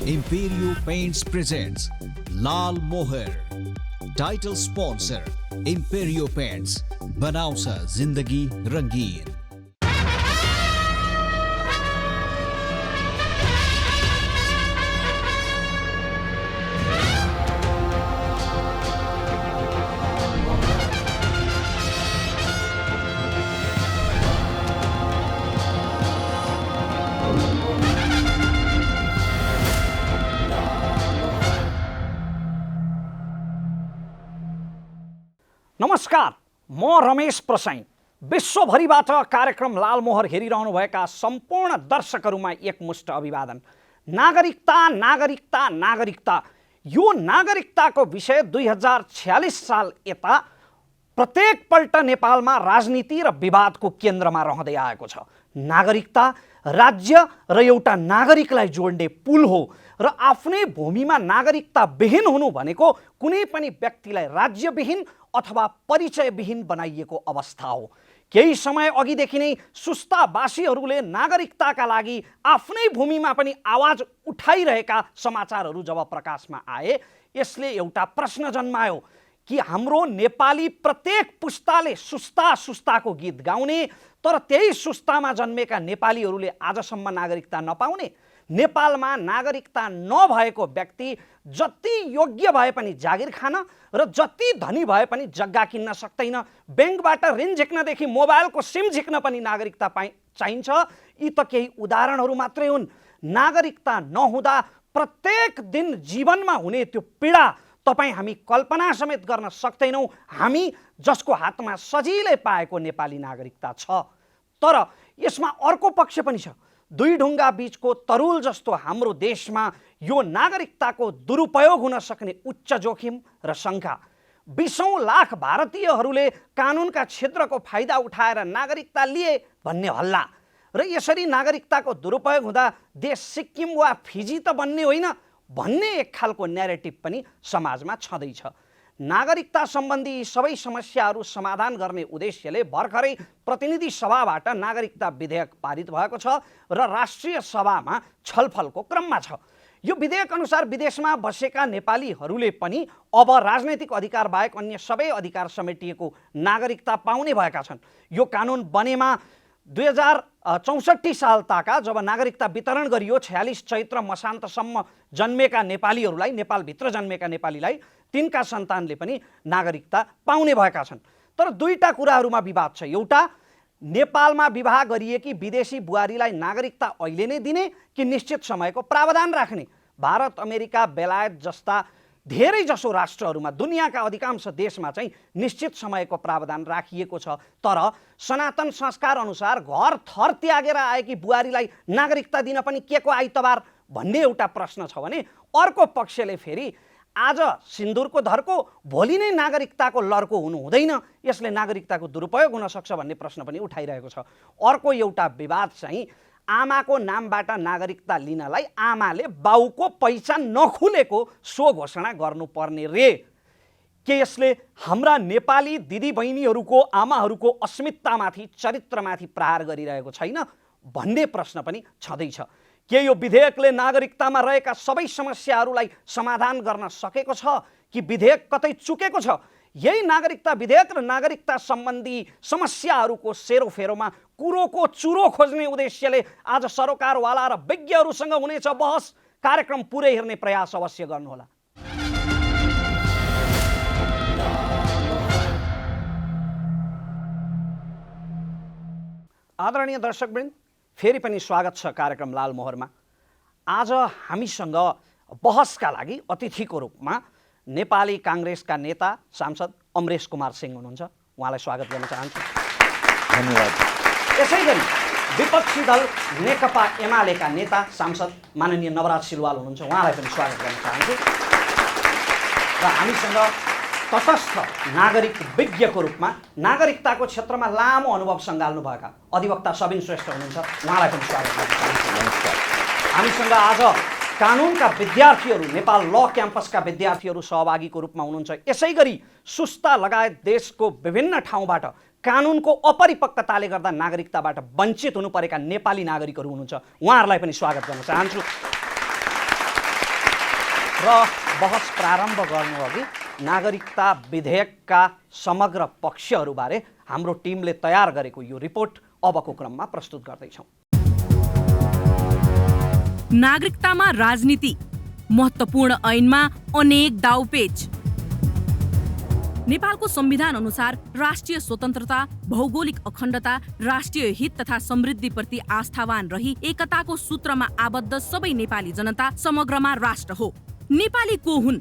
Imperio Paints presents Lal Moher. Title sponsor Imperio Paints. बनाउँछ जिन्दगी रंगीन. नमस्कार, म रमेश प्रसाई. विश्वभरिबाट कार्यक्रम लालमोहर हेरिरहनुभएका सम्पूर्ण दर्शकहरूमा एकमुष्ट अभिवादन. नागरिकता नागरिकता नागरिकता यो नागरिकताको विषय 2046 साल यता प्रत्येक पल्ट नेपालमा राजनीति र विवादको केन्द्रमा रहँदै आएको छ. नागरिकता राज्य र एउटा नागरिकलाई जोड्ने पुल हो र आफ्नै भूमिमा नागरिकता विहीन हुनु भनेको कुनै पनि व्यक्तिलाई राज्यविहीन अथवा परिचयविहीन बनाइएको अवस्था हो. केही समय अघिदेखि नै सुस्तावासीहरूले नागरिकताका लागि आफ्नै भूमिमा पनि आवाज उठाइरहेका समाचारहरू जब प्रकाशमा आए, यसले एउटा प्रश्न जन्मायो कि हाम्रो नेपाली प्रत्येक पुस्ताले सुस्ता सुस्ताको गीत गाउने, तर त्यही सुस्तामा जन्मेका नेपालीहरूले आजसम्म नागरिकता नपाउने, नेपालमा नागरिकता नभएको व्यक्ति जति योग्य भए पनि जागिर खान र जति धनी भए पनि जग्गा किन्न सक्दैन, ब्याङ्कबाट ऋण झिक्नदेखि मोबाइलको सिम झिक्न पनि नागरिकता चाहिन्छ. यी त केही उदाहरणहरू मात्रै हुन्. नागरिकता नहुँदा प्रत्येक दिन जीवनमा हुने त्यो पीडा तपाईँ हामी कल्पना समेत गर्न सक्दैनौँ. हामी जसको हातमा सजिलै पाएको नेपाली नागरिकता छ, तर यसमा अर्को पक्ष पनि छ. दुई ढुङ्गा बीचको तरुल जस्तो हाम्रो देशमा यो नागरिकताको दुरुपयोग हुन सक्ने उच्च जोखिम र शङ्का. 20औं लाख भारतीयहरूले कानुनका छिद्रको फाइदा उठाएर नागरिकता लिए भन्ने हल्ला र यसरी नागरिकताको दुरुपयोग हुँदा देश सिक्किम वा फिजी त बन्ने होइन भन्ने एक खालको न्यारेटिभ पनि समाजमा छँदैछ. नागरिकता सम्बन्धी सबै समस्याहरू समाधान गर्ने उद्देश्यले भर्खरै प्रतिनिधि सभाबाट नागरिकता विधेयक पारित भएको छ र राष्ट्रिय सभामा छलफलको क्रममा छ. यो विधेयक अनुसार विदेशमा बसेका नेपालीहरूले पनि अब राजनैतिक अधिकार बाहेक अन्य सबै अधिकार समेटिएको नागरिकता पाउने भएका छन्. यो कानुन बनेमा 2064 साल ताका जब नागरिकता वितरण गरियो, 46 चैत्र मसान्तसम्म जन्मेका नेपालीहरूलाई, नेपालभित्र जन्मेका नेपालीलाई तिनका सन्तानले पनि नागरिकता पाउने भएका छन्. तर दुईटा कुराहरूमा विवाद छ. एउटा, नेपालमा विवाह गरिएकी विदेशी बुहारीलाई नागरिकता अहिले नै दिने कि निश्चित समयको प्रावधान राख्ने. भारत, अमेरिका, बेलायत जस्ता धेरै जसो राष्ट्रहरूमा, दुनियाँका अधिकांश देशमा चाहिँ निश्चित समयको प्रावधान राखिएको छ. तर सनातन संस्कार अनुसार घर थर त्यागेर आएकी बुहारीलाई नागरिकता दिन पनि के को आइतबार भन्ने एउटा प्रश्न छ भने, अर्को पक्षले फेरि आज सिन्दुरको धर्को, भोलि नै नागरिकताको लर्को हुनु हुँदैन, यसले नागरिकताको दुरुपयोग हुन सक्छ भन्ने प्रश्न पनि उठाइरहेको छ. अर्को एउटा विवाद चाहिँ आमाको नामबाट नागरिकता लिनलाई आमाले बाउको पहिचान नखुलेको सो घोषणा गर्नुपर्ने रे. के यसले हाम्रा नेपाली दिदीबहिनीहरूको, आमाहरूको अस्मितामाथि, चरित्रमाथि प्रहार गरिरहेको छैन भन्ने प्रश्न पनि छँदैछ. के यो विधेयकले नागरिकतामा रहेका सबै समस्याहरूलाई समाधान गर्न सकेको छ कि विधेयक कतै चुकेको छ? यही नागरिकता विधेयक र नागरिकता सम्बन्धी समस्याहरूको सेरोफेरोमा कुरोको चुरो खोज्ने उद्देश्यले आज सरोकारवाला र विज्ञहरूसँग हुनेछ बहस. कार्यक्रम पुरै हेर्ने प्रयास अवश्य गर्नुहोला. आदरणीय दर्शकवृन्द, फेरि पनि स्वागत छ कार्यक्रम लालमोहरमा. आज हामीसँग बहसका लागि अतिथिको रूपमा नेपाली काङ्ग्रेसका नेता सांसद अमरेश कुमार सिंह हुनुहुन्छ. उहाँलाई स्वागत गर्न चाहन्छु. धन्यवाद. यसै गरी विपक्षी दल नेकपा एमालेका नेता सांसद माननीय नवराज सिलवाल हुनुहुन्छ. उहाँलाई पनि स्वागत गर्न चाहन्छु. र हामीसँग तटस्थ नागरिक विज्ञको रूपमा नागरिकताको क्षेत्रमा लामो अनुभव सङ्घाल्नुभएका अधिवक्ता सबिन श्रेष्ठ हुनुहुन्छ. उहाँलाई पनि स्वागत गर्न चाहन्छु. हामीसँग आज कानुनका विद्यार्थीहरू, नेपाल ल क्याम्पसका विद्यार्थीहरू सहभागीको रूपमा हुनुहुन्छ. यसै गरी सुस्ता लगायत देशको विभिन्न ठाउँबाट कानुनको अपरिपक्वताले गर्दा नागरिकताबाट वञ्चित हुनु परेका नेपाली नागरिकहरू हुनुहुन्छ, उहाँहरूलाई पनि स्वागत गर्न चाहन्छु। र बहस प्रारम्भ गर्नुअघि नागरिकता विधेयकका समग्र पक्षहरूबारे हाम्रो टिमले तयार गरेको यो रिपोर्ट अबको क्रममा प्रस्तुत गर्दैछौँ। नागरिकतामा राजनीति, महत्त्वपूर्ण ऐनमा अनेक दाउपेच। नेपालको संविधान अनुसार राष्ट्रिय स्वतन्त्रता, भौगोलिक अखण्डता, राष्ट्रिय हित तथा समृद्धिप्रति आस्थावान रही एकताको सूत्रमा आबद्ध सबै नेपाली जनता समग्रमा राष्ट्र हो। नेपाली को हुन्?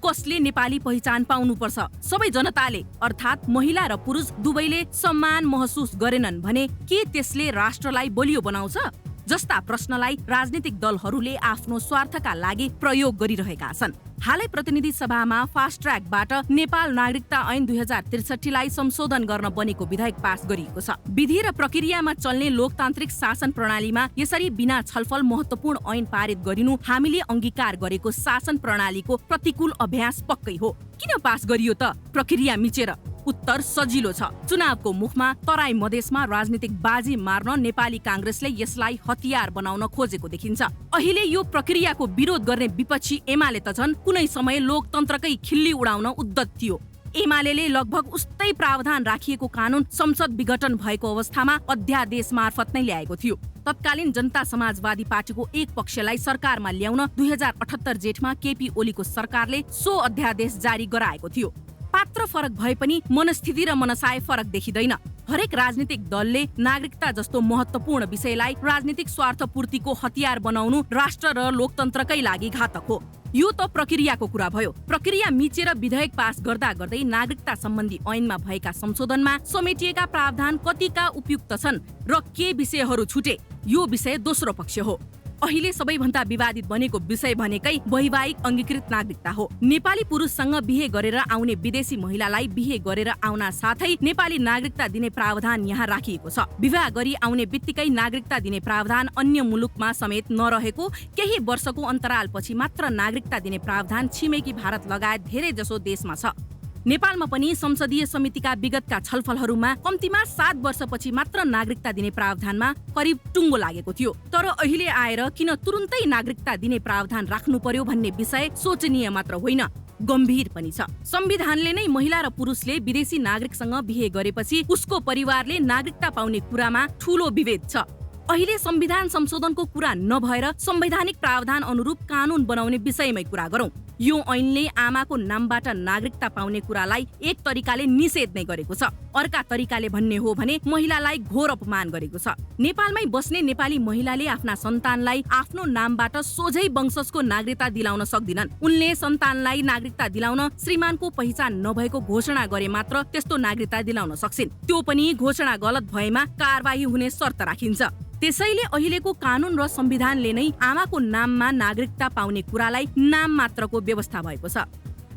कसले नेपाली पहिचान पाउनुपर्छ? सबै जनताले अर्थात् महिला र पुरुष दुवैले सम्मान महसुस गरेनन् भने के त्यसले राष्ट्रलाई बलियो बनाउँछ? जस्ता प्रश्नलाई राजनीतिक दलहरूले आफ्नो स्वार्थका लागि प्रयोग गरिरहेका छन्। हालै प्रतिनिधि सभामा फास्ट ट्र्याकबाट नेपाल नागरिकता ऐन 2063 लाई संशोधन गर्न बनेको विधेयक पास गरिएको छ। विधि र प्रक्रियामा चल्ने लोकतान्त्रिक शासन प्रणालीमा यसरी बिना छलफल महत्त्वपूर्ण ऐन पारित गरिनु हामीले अंगीकार गरेको शासन प्रणालीको प्रतिकूल अभ्यास पक्कै हो। किन पास गरियो त? प्रक्रिया मिचेर? उत्तर सजिलो छ। चुनावको मुखमा तराई मधेसमा राजनीतिक बाजी मार्न नेपाली कांग्रेसले यसलाई हतियार बनाउन खोजेको देखिन्छ। अहिले यो प्रक्रियाको विरोध गर्ने विपक्षी एमाले त झन् कुनै समय लोकतन्त्रकै खिल्ली उडाउन उद्यत थियो। एमालेले लगभग उस्तै प्रावधान राखिएको कानून संसद विघटन भएको अवस्थामा अध्यादेश मार्फत नै ल्याएको थियो। तत्कालीन जनता समाजवादी पार्टीको एक पक्षलाई सरकारमा ल्याउन 2078 जेठमा केपी ओलीको सरकारले सो अध्यादेश जारी गराएको थियो। पात्र फरक भए पनि मनस्थिति र मनसाय फरक देखिँदैन। हरेक राजनीतिक दलले नागरिकता जस्तो महत्त्वपूर्ण विषयलाई राजनीतिक स्वार्थ पूर्तिको हतियार बनाउनु राष्ट्र र लोकतन्त्रकै लागि घातक हो। यो त प्रक्रियाको कुरा भयो। प्रक्रिया मिचेर विधेयक पास गर्दा गर्दै नागरिकता सम्बन्धी ऐनमा भएका संशोधनमा समेटिएका प्रावधान कतिका उपयुक्त छन् र के विषयहरू छुटे, यो विषय दोस्रो पक्ष हो। अहिले सबैभन्दा विवादित बनेको विषय भनेकै वैवाहिक अंगीकृत नागरिकता हो। नेपाली पुरुषसँग बिहे गरेर आउने विदेशी महिलालाई बिहे गरेर आउन साथै नेपाली नागरिकता दिने प्रावधान यहाँ राखिएको छ। विवाह गरी आउने बित्तिकै नागरिकता दिने प्रावधान अन्य मुलुकमा समेत नरहेको, केही वर्षको अन्तरालपछि मात्र नागरिकता दिने प्रावधान छिमेकी भारत लगायत धेरै जसो देशमा छ। नेपालमा पनि संसदीय समितिका विगतका छलफलहरूमा कम्तीमा 7 वर्षपछि मात्र नागरिकता दिने प्रावधानमा करिब टुङ्गो लागेको थियो। तर अहिले आएर किन तुरुन्तै नागरिकता दिने प्रावधान राख्नु पर्यो भन्ने विषय सोचनीय मात्र होइन, गम्भीर पनि छ। संविधानले नै महिला र पुरुषले विदेशी नागरिकसँग बिहे गरेपछि उसको परिवारले नागरिकता पाउने कुरामा ठूलो विभेद छ। अहिले संविधान संशोधनको कुरा नभएर संवैधानिक प्रावधान अनुरूप कानून बनाउने विषयमै कुरा गरौं। यो ऐनले आमाको नामबाट नागरिकता पाउने कुरालाई एक तरिकाले निषेध नै गरेको छ। अर्का तरिकाले भन्ने हो भने महिलालाई घोर अपमान गरेको छ। नेपालमै बस्ने नेपाली महिलाले आफ्ना सन्तानलाई आफ्नो नामबाट सोझै वंशजको नागरिकता दिलाउन सक्दिनन्। उनले सन्तानलाई नागरिकता दिलाउन श्रीमानको पहिचान नभएको घोषणा गरे मात्र त्यस्तो नागरिकता दिलाउन सक्छिन्। त्यो पनि घोषणा गलत भएमा कारबाही हुने शर्त राखिन्छ। त्यसैले अहिलेको कानून र संविधानले नै आमाको नाममा नागरिकता पाउने कुरालाई नाम मात्रको व्यवस्था भएको छ।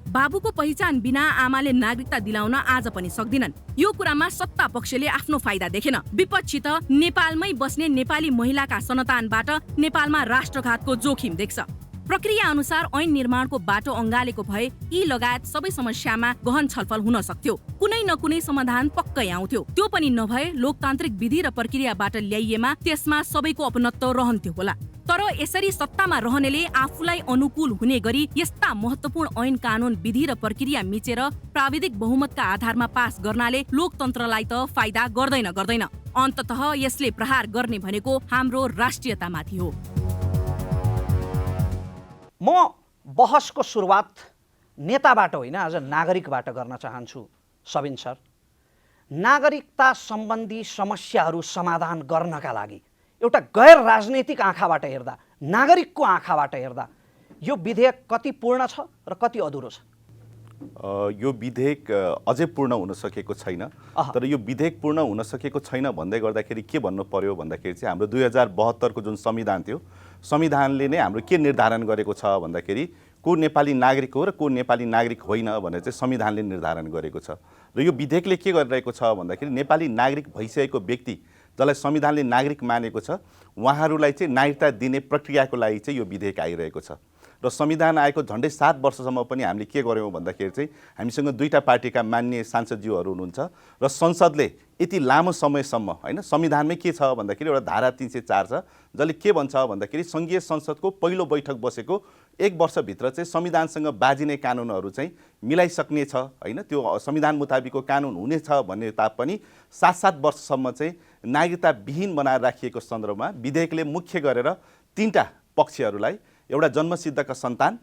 बाबुको पहिचान बिना आमाले नागरिकता दिलाउन आज पनि सक्दिनन्। यो कुरामा सत्ता पक्षले आफ्नो फाइदा देखेन। विपक्षी त नेपालमै बस्ने नेपाली महिलाका सन्तानबाट नेपालमा राष्ट्रघातको जोखिम देख्छ। प्रक्रिया अनुसार ऐन निर्माणको बाटो अँगालेको भए यी लगायत सबै समस्यामा गहन छलफल हुन सक्थ्यो। कुनै न कुनै समाधान पक्कै आउँथ्यो। त्यो पनि नभए लोकतान्त्रिक विधि र प्रक्रियाबाट ल्याइएमा त्यसमा सबैको अपनत्व रहन्थ्यो होला। तर यसरी सत्तामा रहनेले आफूलाई अनुकूल हुने गरी यस्ता महत्त्वपूर्ण ऐन कानून विधि र प्रक्रिया मिचेर प्राविधिक बहुमतका आधारमा पास गर्नाले लोकतन्त्रलाई त फाइदा गर्दैन। अन्ततः यसले प्रहार गर्ने भनेको हाम्रो राष्ट्रियतामाथि हो। म बहसको सुरुवात नेताबाट होइन, आज नागरिकबाट गर्न चाहन्छु। सबिन सर, नागरिकता सम्बन्धी समस्याहरू समाधान गर्नका लागि एउटा गैर राजनैतिक आँखाबाट हेर्दा, नागरिकको आँखाबाट हेर्दा यो विधेयक कति पूर्ण छ र कति अधुरो छ? यो विधेयक अझै पूर्ण हुन सकेको छैन। तर यो विधेयक पूर्ण हुन सकेको छैन भन्दै गर्दाखेरि के भन्नु पर्यो भन्दाखेरि चाहिँ हाम्रो 2072 को जुन संविधान थियो, संविधानले नै हाम्रो के निर्धारण गरेको छ भन्दाखेरि को नेपाली नागरिक हो र को नेपाली नागरिक होइन भनेर चाहिँ संविधानले निर्धारण गरेको छ। र यो विधेयकले के गरिरहेको छ भन्दाखेरि नेपाली नागरिक भइसकेको व्यक्ति जसलाई संविधानले नागरिक मानेको छ उहाँहरूलाई चाहिँ नागरिकता दिने प्रक्रियाको लागि चाहिँ यो विधेयक आइरहेको छ। र संविधान आएको झन्डै 7 वर्षसम्म पनि हामीले के गर्यौँ भन्दाखेरि चाहिँ हामीसँग दुईटा पार्टीका मान्य सांसदज्यूहरू हुनुहुन्छ र संसदले यति लामो समयसम्म होइन संविधानमै के छ भन्दाखेरि एउटा धारा 304 छ जसले के भन्छ भन्दाखेरि सङ्घीय संसदको पहिलो बैठक बसेको 1 वर्षभित्र चाहिँ संविधानसँग बाजिने कानुनहरू चाहिँ मिलाइसक्ने छ होइन त्यो संविधान मुताबिकको कानुन हुनेछ भन्ने तापनि 7 वर्षसम्म चाहिँ नागरिकता विहीन बनाएर राखिएको सन्दर्भमा विधेयकले मुख्य गरेर 3टा पक्षहरूलाई एउटा जन्मसिद्धका सन्तान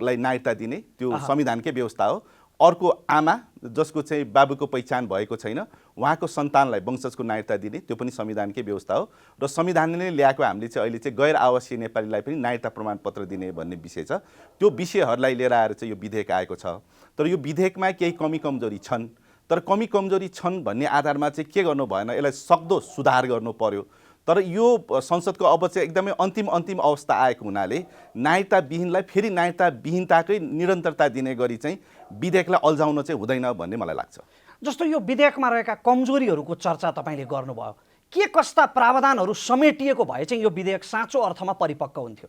लाई नागरिकता दिने त्यो संविधानकै व्यवस्था हो। अर्को आमा जसको चाहिँ बाबुको पहिचान भएको छैन उहाँको सन्तानलाई वंशजको नागरिकता दिने त्यो पनि संविधानकै व्यवस्था हो र संविधानले ल्याएको हामीले चाहिँ अहिले चाहिँ गैर आवासीय नेपालीलाई पनि नागरिकता प्रमाणपत्र दिने भन्ने विषय छ। त्यो विषयहरूलाई लिएर आएर चाहिँ यो विधेयक आएको छ। तर यो विधेयकमा केही कमी कमजोरी छन्, तर कमी कमजोरी छन् भन्ने आधारमा चाहिँ के गर्नु भएन, यसलाई सक्दो सुधार गर्नु पर्यो। तर यो संसदको अब चाहिँ एकदमै अन्तिम अवस्था आएको हुनाले नागरिकता विहीनलाई फेरि नागरिकता विहीनताकै निरन्तरता दिने गरी चाहिँ विधेयकलाई अल्झाउन चाहिँ हुँदैन भन्ने मलाई लाग्छ। जस्तो यो विधेयकमा रहेका कमजोरीहरूको चर्चा तपाईँले गर्नुभयो, के कस्ता प्रावधानहरू समेटिएको भए चाहिँ यो विधेयक साँचो अर्थमा परिपक्व हुन्थ्यो?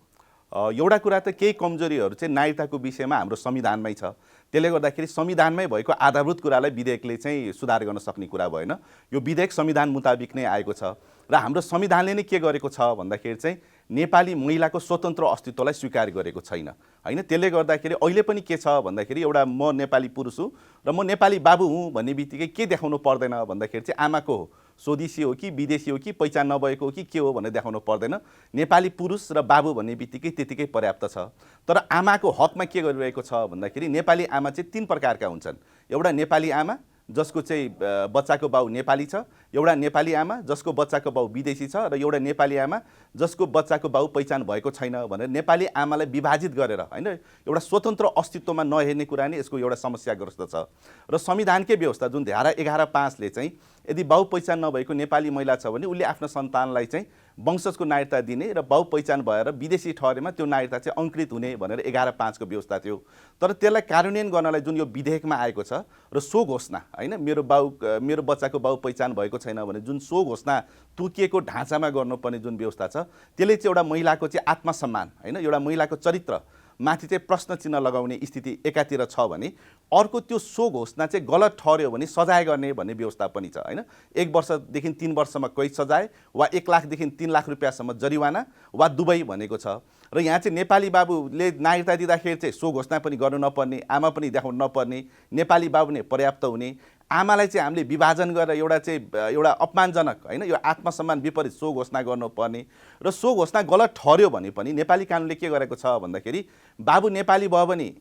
एउटा कुरा त केही कमजोरीहरू चाहिँ नागरिकताको विषयमा हाम्रो संविधानमै छ। त्यसले गर्दाखेरि संविधानमै भएको आधारभूत कुरालाई विधेयकले चाहिँ सुधार गर्न सक्ने कुरा भएन। यो विधेयक संविधान मुताबिक नै आएको छ र हाम्रो संविधानले नै के गरेको छ भन्दाखेरि चाहिँ नेपाली महिलाको स्वतन्त्र अस्तित्वलाई स्वीकार गरेको छैन होइन। त्यसले गर्दाखेरि अहिले पनि के छ भन्दाखेरि एउटा म नेपाली पुरुष हुँ र म नेपाली बाबु हुँ भन्ने बित्तिकै के देखाउनु पर्दैन भन्दाखेरि चाहिँ आमाको स्वदेशी हो कि विदेशी हो कि पहिचान नभएको हो कि के हो भनेर देखाउनु पर्दैन। नेपाली पुरुष र बाबु भन्ने बित्तिकै त्यतिकै पर्याप्त छ। तर आमाको हकमा के गरिरहेको छ भन्दाखेरि नेपाली आमा चाहिँ 3 प्रकारका हुन्छन्। एउटा नेपाली आमा जसको चाहिँ बच्चाको बाउ नेपाली छ, एउटा नेपाली आमा जसको बच्चाको बाउ विदेशी छ र एउटा नेपाली आमा जसको बच्चाको बाउ पहिचान भएको छैन भनेर नेपाली आमालाई विभाजित गरेर होइन एउटा स्वतन्त्र अस्तित्वमा नहेर्ने कुरा नै यसको एउटा समस्याग्रस्त छ। र संविधानकै व्यवस्था जुन धारा 11(5) चाहिँ यदि बाउ पहिचान नभएको नेपाली महिला छ भने उसले आफ्नो सन्तानलाई चाहिँ वंशजको नागरिकता दिने र बाउ पहिचान भएर विदेशी ठहरेमा त्यो नागरिकता चाहिँ अंकृत हुने भनेर 11(5) को व्यवस्था थियो। तर त्यसलाई कार्यान्वयन गर्नलाई जुन यो विधेयकमा आएको छ र सो घोषणा होइन मेरो बच्चाको बाउ पहिचान भएको छैन भने जुन सो घोषणा तोकिएको ढाँचामा गर्नुपर्ने जुन व्यवस्था छ त्यसले चाहिँ एउटा महिलाको चाहिँ आत्मसम्मान होइन एउटा महिलाको चरित्र माथि चाहिँ प्रश्न चिन्ह लगाउने स्थिति एकातिर छ भने अर्को त्यो सो घोषणा चाहिँ गलत ठहर्यो भने सजाय गर्ने भन्ने व्यवस्था पनि छ होइन। 1 वर्षदेखि 3 वर्षसम्म कैद सजाय वा 1 लाखदेखि 3 लाख रुपियाँसम्म जरिवाना वा दुवै भनेको छ। र यहाँ चाहिँ नेपाली बाबुले नागरिकता दिँदाखेरि चाहिँ सो घोषणा पनि गर्नु नपर्ने, आमा पनि देखाउनु नपर्ने, नेपाली बाबु नै पर्याप्त हुने, आमालाई चाहिँ हामीले विभाजन गरेर एउटा अपमानजनक होइन यो आत्मसम्मान विपरीत सो घोषणा गर्नुपर्ने र सो घोषणा गलत ठहर्यो भने पनि नेपाली कानुनले के गरेको छ भन्दाखेरि बाबु नेपाली भयो भने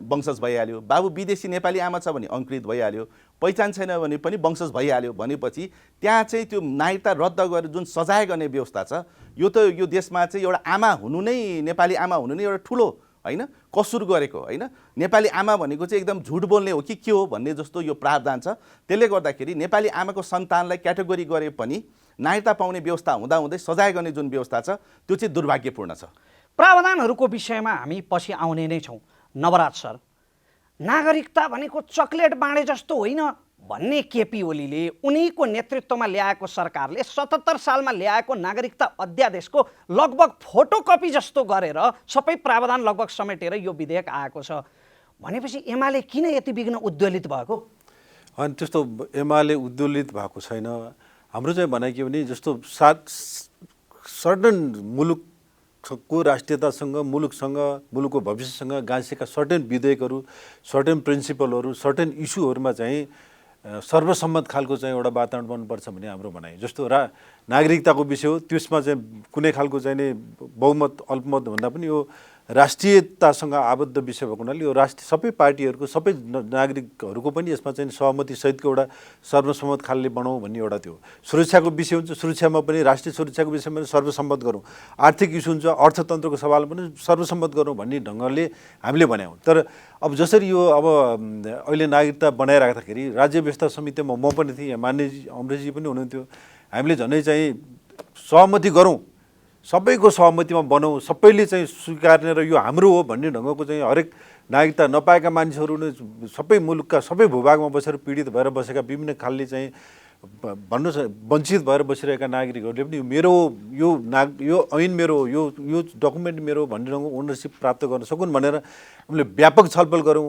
वंशज भइहाल्यो, बाबु विदेशी नेपाली आमा छ भने अंकृत भइहाल्यो, पहिचान छैन भने पनि वंशज भइहाल्यो भनेपछि त्यहाँ चाहिँ त्यो नागरिकता रद्द गरेर जुन सजाय गर्ने व्यवस्था छ यो त यो देशमा चाहिँ एउटा आमा हुनु नै नेपाली आमा हुनु नै एउटा ठुलो होइन कसुर गरेको होइन। नेपाली आमा भनेको चाहिँ एकदम झुट बोल्ने हो कि के हो भन्ने जस्तो यो प्रावधान छ। त्यसले गर्दाखेरि नेपाली आमाको सन्तानलाई क्याटेगोरी गरे पनि नागरिकता पाउने व्यवस्था हुँदाहुँदै सजाय गर्ने जुन व्यवस्था छ त्यो चाहिँ दुर्भाग्यपूर्ण छ। प्रावधानहरूको विषयमा हामी पछि आउने नै छौँ। नवराज सर, नागरिकता भनेको चक्लेट बाँडे जस्तो होइन भन्ने केपी ओलीले उनीको नेतृत्वमा ल्याएको सरकारले 77 सालमा ल्याएको नागरिकता अध्यादेशको लगभग फोटोकपी जस्तो गरेर सबै प्रावधान लगभग समेटेर यो विधेयक आएको छ भनेपछि एमाले किन यति बिघ्न उद्वेलित भएको? अनि त्यस्तो एमाले उद्वेलित भएको छैन। हाम्रो चाहिँ भनाइ के भने जस्तो सर्टन मुलुकको राष्ट्रियतासँग मुलुकको भविष्यसँग गाँसेका सर्टेन विधेयकहरू, सर्टेन प्रिन्सिपलहरू, सर्टेन इस्युहरूमा चाहिँ सर्वसम्मत खालको चाहिँ एउटा वातावरण बन्नुपर्छ भन्ने हाम्रो भनाइ। जस्तो नागरिकताको विषय हो त्यसमा चाहिँ कुनै खालको चाहिँ नि बहुमत अल्पमत भन्दा पनि यो राष्ट्रियतासँग आबद्ध विषय भएको हुनाले यो सबै पार्टीहरूको सबै नागरिकहरूको पनि यसमा चाहिँ सहमति सहितको एउटा सर्वसम्मत खालले बनाऊ भन्ने एउटा त्यो। सुरक्षाको विषय हुन्छ, सुरक्षामा पनि राष्ट्रिय सुरक्षाको विषयमा पनि सर्वसम्मत गरौँ। आर्थिक इस्यु हुन्छ, अर्थतन्त्रको सवाल पनि सर्वसम्मत गरौँ भन्ने ढङ्गले हामीले बनायौँ। तर अब जसरी यो अब अहिले नागरिकता बनाइराख्दाखेरि राज्य व्यवस्था समितिमा म पनि थिएँ, मान्यजी अमरेशजी पनि हुनुहुन्थ्यो। हामीले झनै चाहिँ सहमति गरौँ, सबैको सहमतिमा बनाऊ, सबैले चाहिँ स्वीकार्ने र यो हाम्रो हो भन्ने ढङ्गको चाहिँ हरेक नागरिकता नपाएका मानिसहरू नै सबै मुलुकका सबै भूभागमा बसेर पीडित भएर बसेका विभिन्न खालले चाहिँ भन्नुहोस् वञ्चित भएर बसिरहेका नागरिकहरूले पनि यो ऐन मेरो यो डकुमेन्ट मेरो भनिरहँ ओनरसिप प्राप्त गर्न सकुन् भनेर हामीले व्यापक छलफल गरौँ,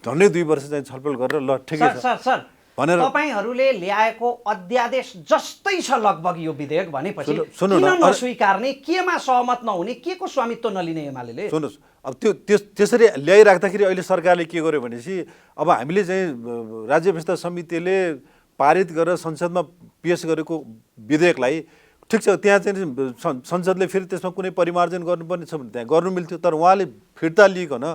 झन्डै 2 वर्ष चाहिँ छलफल गरेर ल ठिकै छ सर भनेर तपाईहरुले ल्याएको अध्यादेश जस्तै छ लगभग यो विधेयक भनेपछि सुन्नु किन न, नस्वीकार्ने, केमा सहमत नहुने, के को स्वामित्व नलिने एमाले? सुन्नुहोस्, अब त्यसरी ल्याइराख्दाखेरि अहिले सरकारले के गर्यो भनेपछि अब हामीले चाहिँ राज्य व्यवस्था समितिले पारित गरेर संसदमा पेश गरेको विधेयकलाई ठिक छ, त्यहाँ चाहिँ संसदले फेरि त्यसमा कुनै परिमार्जन गर्नुपर्ने छ भने त्यहाँ गर्नु मिल्थ्यो, तर उहाँले फिर्ता लिइकन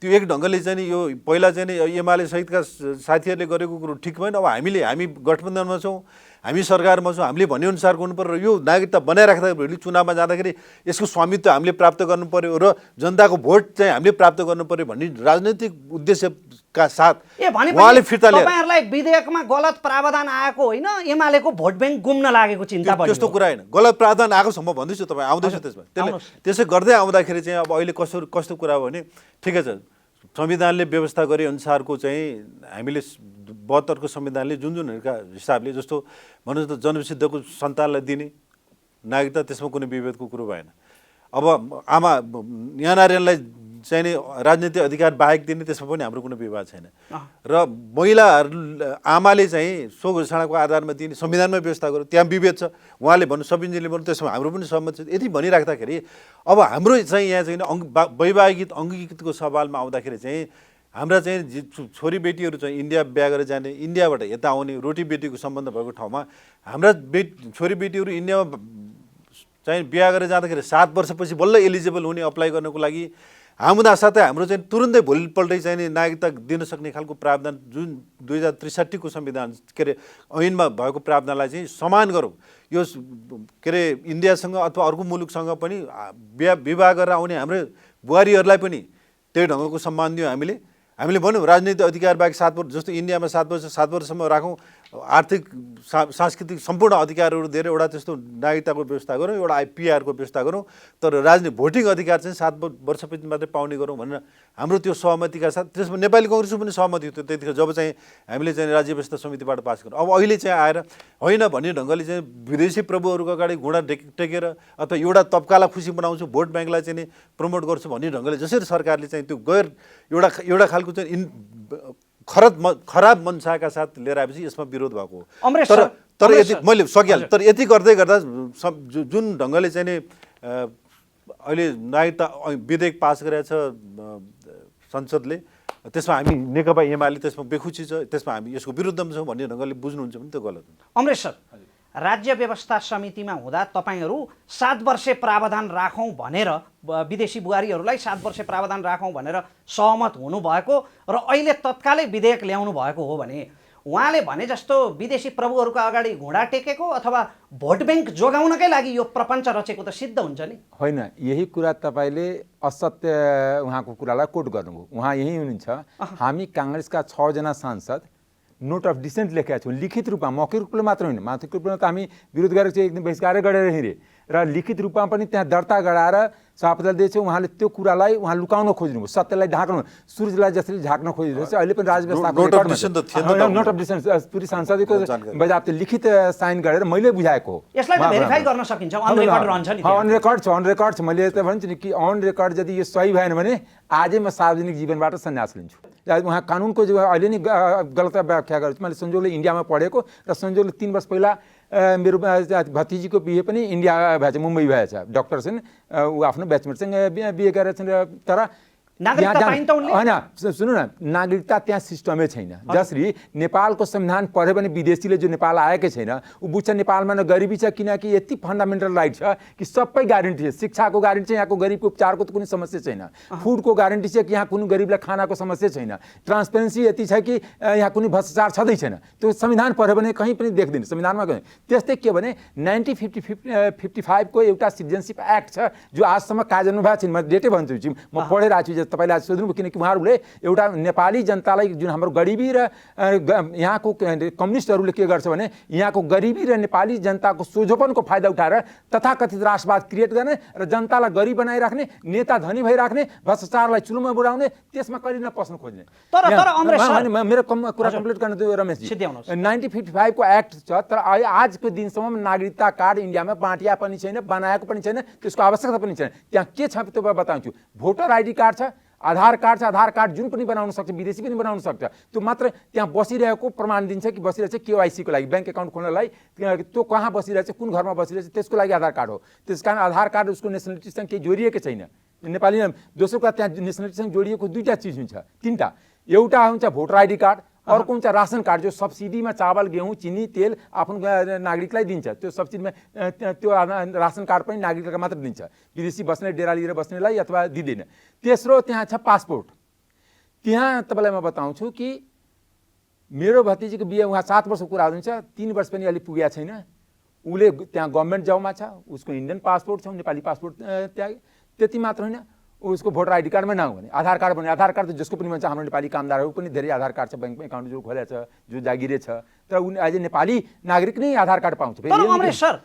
त्यो एक ढङ्गले चाहिँ नि यो पहिला चाहिँ नि एमाले सहितका साथीहरूले गरेको कुरो ठिक भएन। अब हामी गठबन्धनमा छौँ, हामी सरकारमा छौँ, हामीले भनेअनुसार गर्नु पर्यो। यो नागरिकता बनाइराख्दाखेरि चुनावमा जाँदाखेरि यसको स्वामित्व हामीले प्राप्त गर्नु पर्यो र जनताको भोट चाहिँ हामीले प्राप्त गर्नु पर्यो भन्ने राजनैतिक उद्देश्यका साथ उहाँले फिर्ता लिएर तपाईहरुलाई विधेयकमा गलत प्रावधान आएको होइन, एमालेको भोट ब्याङ्क गुम्न लागेको चिन्ता बढ्यो। त्यस्तो कुरा होइन, गलत प्रावधान आएको सम्म भन्दैछु तपाईँ आउँदैछु त्यसमा। त्यसै गर्दै आउँदाखेरि चाहिँ अब अहिले कस्तो कुरा हो भने ठिकै छ, संविधानले व्यवस्था गरे अनुसारको चाहिँ हामीले 72 को संविधानले जुनका हिसाबले जस्तो भन्नुहोस् त जन्मसिद्धको सन्तानलाई दिने नागरिकता, त्यसमा कुनै विभेदको कुरो भएन। अब आमा यहाँ नारीलाई चाहिँ नि राजनीतिक अधिकार बाहेक दिने, त्यसमा पनि हाम्रो कुनै विवाद छैन। र महिलाहरू आमाले चाहिँ सो घोषणाको आधारमा दिने संविधानमा व्यवस्था गर्यो, त्यहाँ विभेद छ। उहाँले भन्नु सबिनजीले भन्नु त्यसमा हाम्रो पनि सहमत छ। यति भनिराख्दाखेरि अब हाम्रो चाहिँ यहाँ चाहिँ वैवाहिक अङ्गीकृतको सवालमा आउँदाखेरि चाहिँ हाम्रा चाहिँ छोरी बेटीहरू चाहिँ इन्डिया बिहा गरेर जाने, इन्डियाबाट यता आउने, रोटी बेटीको सम्बन्ध भएको ठाउँमा हाम्रा छोरी बेटीहरू इन्डियामा चाहिँ बिहा गरेर जाँदाखेरि 7 वर्षपछि बल्ल एलिजिबल हुने अप्लाई गर्नको लागि हुँदा साथै हाम्रो चाहिँ तुरुन्तै भोलिपल्टै चाहिँ नि नागरिकता दिन सक्ने खालको प्रावधान जुन 2063 को संविधान के अरे ऐनमा भएको प्रावधानलाई चाहिँ समान गरौँ। यो के अरे इन्डियासँग अथवा अर्को मुलुकसँग पनि विवाह गरेर आउने हाम्रो बुहारीहरूलाई पनि त्यही ढङ्गको सम्मान दियौँ। हामीले भन्यौँ राजनीतिक अधिकार बाहेक 7 वर्ष, जस्तो इन्डियामा 7 वर्षसम्म राखौँ, आर्थिक सांस्कृतिक सम्पूर्ण अधिकारहरू दिएर एउटा त्यस्तो नागरिकताको व्यवस्था गरौँ, एउटा आइपिआरको व्यवस्था गरौँ, तर राजनीतिक भोटिङ अधिकार चाहिँ 7 वर्षपछि मात्रै पाउने गरौँ भनेर हाम्रो त्यो सहमतिका साथ त्यसमा नेपाली कङ्ग्रेसको पनि सहमति थियो त्यतिखेर जब चाहिँ हामीले चाहिँ राज्य व्यवस्था समितिबाट पास गरौँ। अब अहिले चाहिँ आएर होइन भन्ने ढङ्गले चाहिँ विदेशी प्रभुहरूको अगाडि घुँडा टेकेर अथवा एउटा तब्कालाई खुसी बनाउँछु, भोट ब्याङ्कलाई चाहिँ नि प्रमोट गर्छु भन्ने ढङ्गले जसरी सरकारले चाहिँ त्यो एउटा खालको चाहिँ खराब मनसाका साथ लिएर आएपछि यसमा विरोध भएको हो। तर यति मैले सकिहालेँ, तर यति गर्दै गर्दा जुन ढङ्गले चाहिँ नि अहिले नागरिकता विधेयक पास गरेको छ संसदले, त्यसमा हामी नेकपा एमाले त्यसमा बेखुसी छ, त्यसमा हामी यसको विरुद्धमा छौँ भन्ने ढङ्गले बुझ्नुहुन्छ भने त्यो गलत हुन्छ। अमरेश सर, राज्य व्यवस्था समितिमा हुँदा तपाईहरु 7 वर्षे प्रावधान राखौँ भनेर विदेशी बुहारीहरूलाई 7 वर्षे प्रावधान राखौँ भनेर सहमत हुनुभएको र अहिले तत्कालै विधेयक ल्याउनु भएको हो भने उहाँले भने जस्तो विदेशी प्रभुहरूको अगाडि घुँडा टेकेको अथवा भोट ब्याङ्क जोगाउनकै लागि यो प्रपञ्च रचेको त सिद्ध हुन्छ नि? होइन, यही कुरा तपाईँले असत्य उहाँको कुरालाई कोट गर्नुभयो। उहाँ यही हुनुहुन्छ, हामी काङ्ग्रेसका 6 जना सांसद नोट अफ डिसेन्ट लेखेका छौँ, लिखित रूपमा, मौखिक रूपमा मात्र होइन, मौखिक रूपमा त हामी विरोध गरेको चाहिँ एकदम बहिष्कार गरेर हिँडे र लिखित रूपमा पनि त्यहाँ दर्ता गराएर सभापतिलाई दिएछ। उहाँले त्यो कुरालाई उहाँ लुकाउन खोज्नुभयो, सत्यलाई ढाक्नु, सूर्यलाई जसरी झाक्न खोजिरहेछ। अहिले पनि राज व्यवस्थाको नोट अफ डिसेन्ट पुरै संसदको बजाप्ते लिखित साइन गरेर मैले बुझाएको हो। यसलाई भेरिफाई गर्न सकिन्छ, अन रेकर्ड रहन्छ नि? अन रेकर्ड छ। मैले त भन्छु नि कि अन रेकर्ड यदि यो सही भएन भने आजै म सार्वजनिक जीवनबाट सन्यास लिन्छु। उहाँ कानुनको जो अहिले नै गलत व्याख्या गरेको छु। मैले संजोगले इन्डियामा पढेको र संजोगले 3 वर्ष पहिला मेरो भतिजीको बिहे पनि इन्डिया भएछ, मुम्बई भएछ, डक्टर छिन्, ऊ आफ्नो ब्याचमेटसँग बिहे गरेर छन्। तर होइन सुन्नु न, नागरिकता त्यहाँ सिस्टमै छैन। जसरी नेपालको संविधान पढ्यो भने विदेशीले जो नेपाल आएकै छैन ऊ बुझ्छ नेपालमा न गरिबी छ, किनकि यति फन्डामेन्टल राइट छ कि सबै ग्यारेन्टी छ। शिक्षाको ग्यारेन्टी छ, यहाँको गरिबको उपचारको त कुनै समस्या छैन। फुडको ग्यारेन्टी छ कि यहाँ कुनै गरिबलाई खानाको समस्या छैन। ट्रान्सपेरेन्सी यति छ कि यहाँ कुनै भ्रष्टाचार छँदै छैन। त्यो संविधान पढ्यो भने कहीँ पनि देख्दैन, संविधानमा गयो। त्यस्तै के भने 1955 को एउटा सिटिजनसिप एक्ट छ जो आजसम्म कार्यान्वयन भएको छैन। म डेटै भन्छु, म पढेर आएको छु तपाईँले आज सोध्नुभयो किनकि उहाँहरूले एउटा नेपाली जनतालाई जुन हाम्रो गरिबी र यहाँको कम्युनिस्टहरूले के गर्छ भने यहाँको गरिबी र नेपाली जनताको सोझोपनको फाइदा उठाएर तथाकथित राष्ट्रवाद क्रिएट गर्ने र जनतालाई गरिब बनाइराख्ने, नेता धनी भइराख्ने, भ्रष्टाचारलाई चुलोमा बुढाउने, त्यसमा कहिले नपस्न खोज्ने। मेरो कुरा कम्प्लिट गर्न दियो रमेशजी। 1955 को एक्ट छ, तर आजको दिनसम्म नागरिकता कार्ड इन्डियामा बाँटिया पनि छैन, बनाएको पनि छैन, त्यसको आवश्यकता पनि छैन। त्यहाँ के छ त्यो बताउँछु। भोटर आइडी कार्ड छ, आधार कार्ड छ, आधार कार्ड जुन पनि बनाउन सक्छ, विदेशी पनि बनाउन सक्छ, त्यो मात्र त्यहाँ बसिरहेको प्रमाण दिन्छ कि बसिरहेछ केवाइसीको लागि, ब्याङ्क एकाउन्ट खोल्नलाई त्यो कहाँ बसिरहेछ, कुन घरमा बसिरहेछ, त्यसको लागि आधार कार्ड हो। त्यसकारण आधार कार्ड उसको नेसनलिटीसँग केही जोडिएकै छैन। नेपाली दोस्रो कुरा त्यहाँ नेसनलिटीसँग जोडिएको दुईवटा चिज हुन्छ, तिनवटा। एउटा हुन्छ भोटर आइडी कार्ड, अर्को हुन्छ रासन कार्ड जो सब्सिडीमा चावल, गेहूँ, चिनी, तेल आफ्नो नागरिकलाई दिन्छ। त्यो सब्सिडीमा त्यो रासन कार्ड पनि नागरिकलाई मात्र दिन्छ, विदेशी बस्ने, डेरा लिएर बस्नेलाई अथवा दिँदैन। तेस्रो त्यहाँ छ पासपोर्ट। त्यहाँ तपाईँलाई म बताउँछु कि मेरो भतिजीको बिहे उहाँ 7 वर्षको कुरा हुन्छ, 3 वर्ष पनि अलि पुगेको छैन। उसले त्यहाँ गभर्मेन्ट जबमा छ, उसको इन्डियन पासपोर्ट छ, नेपाली पासपोर्ट त्यहाँ। त्यति मात्र होइन, उसको भोटर आइडी कार्डमा नहुँ भने आधार कार्ड भने, आधार कार्ड त जसको पनि भन्छ, हाम्रो नेपाली कामदारहरू पनि धेरै आधार कार्ड छ, ब्याङ्क एकाउन्ट जो खोलेको छ, जो जागिरे छ, तर उनी एज ए नेपाली नागरिक नै आधार कार्ड पाउँछ। तर अमरेश सर,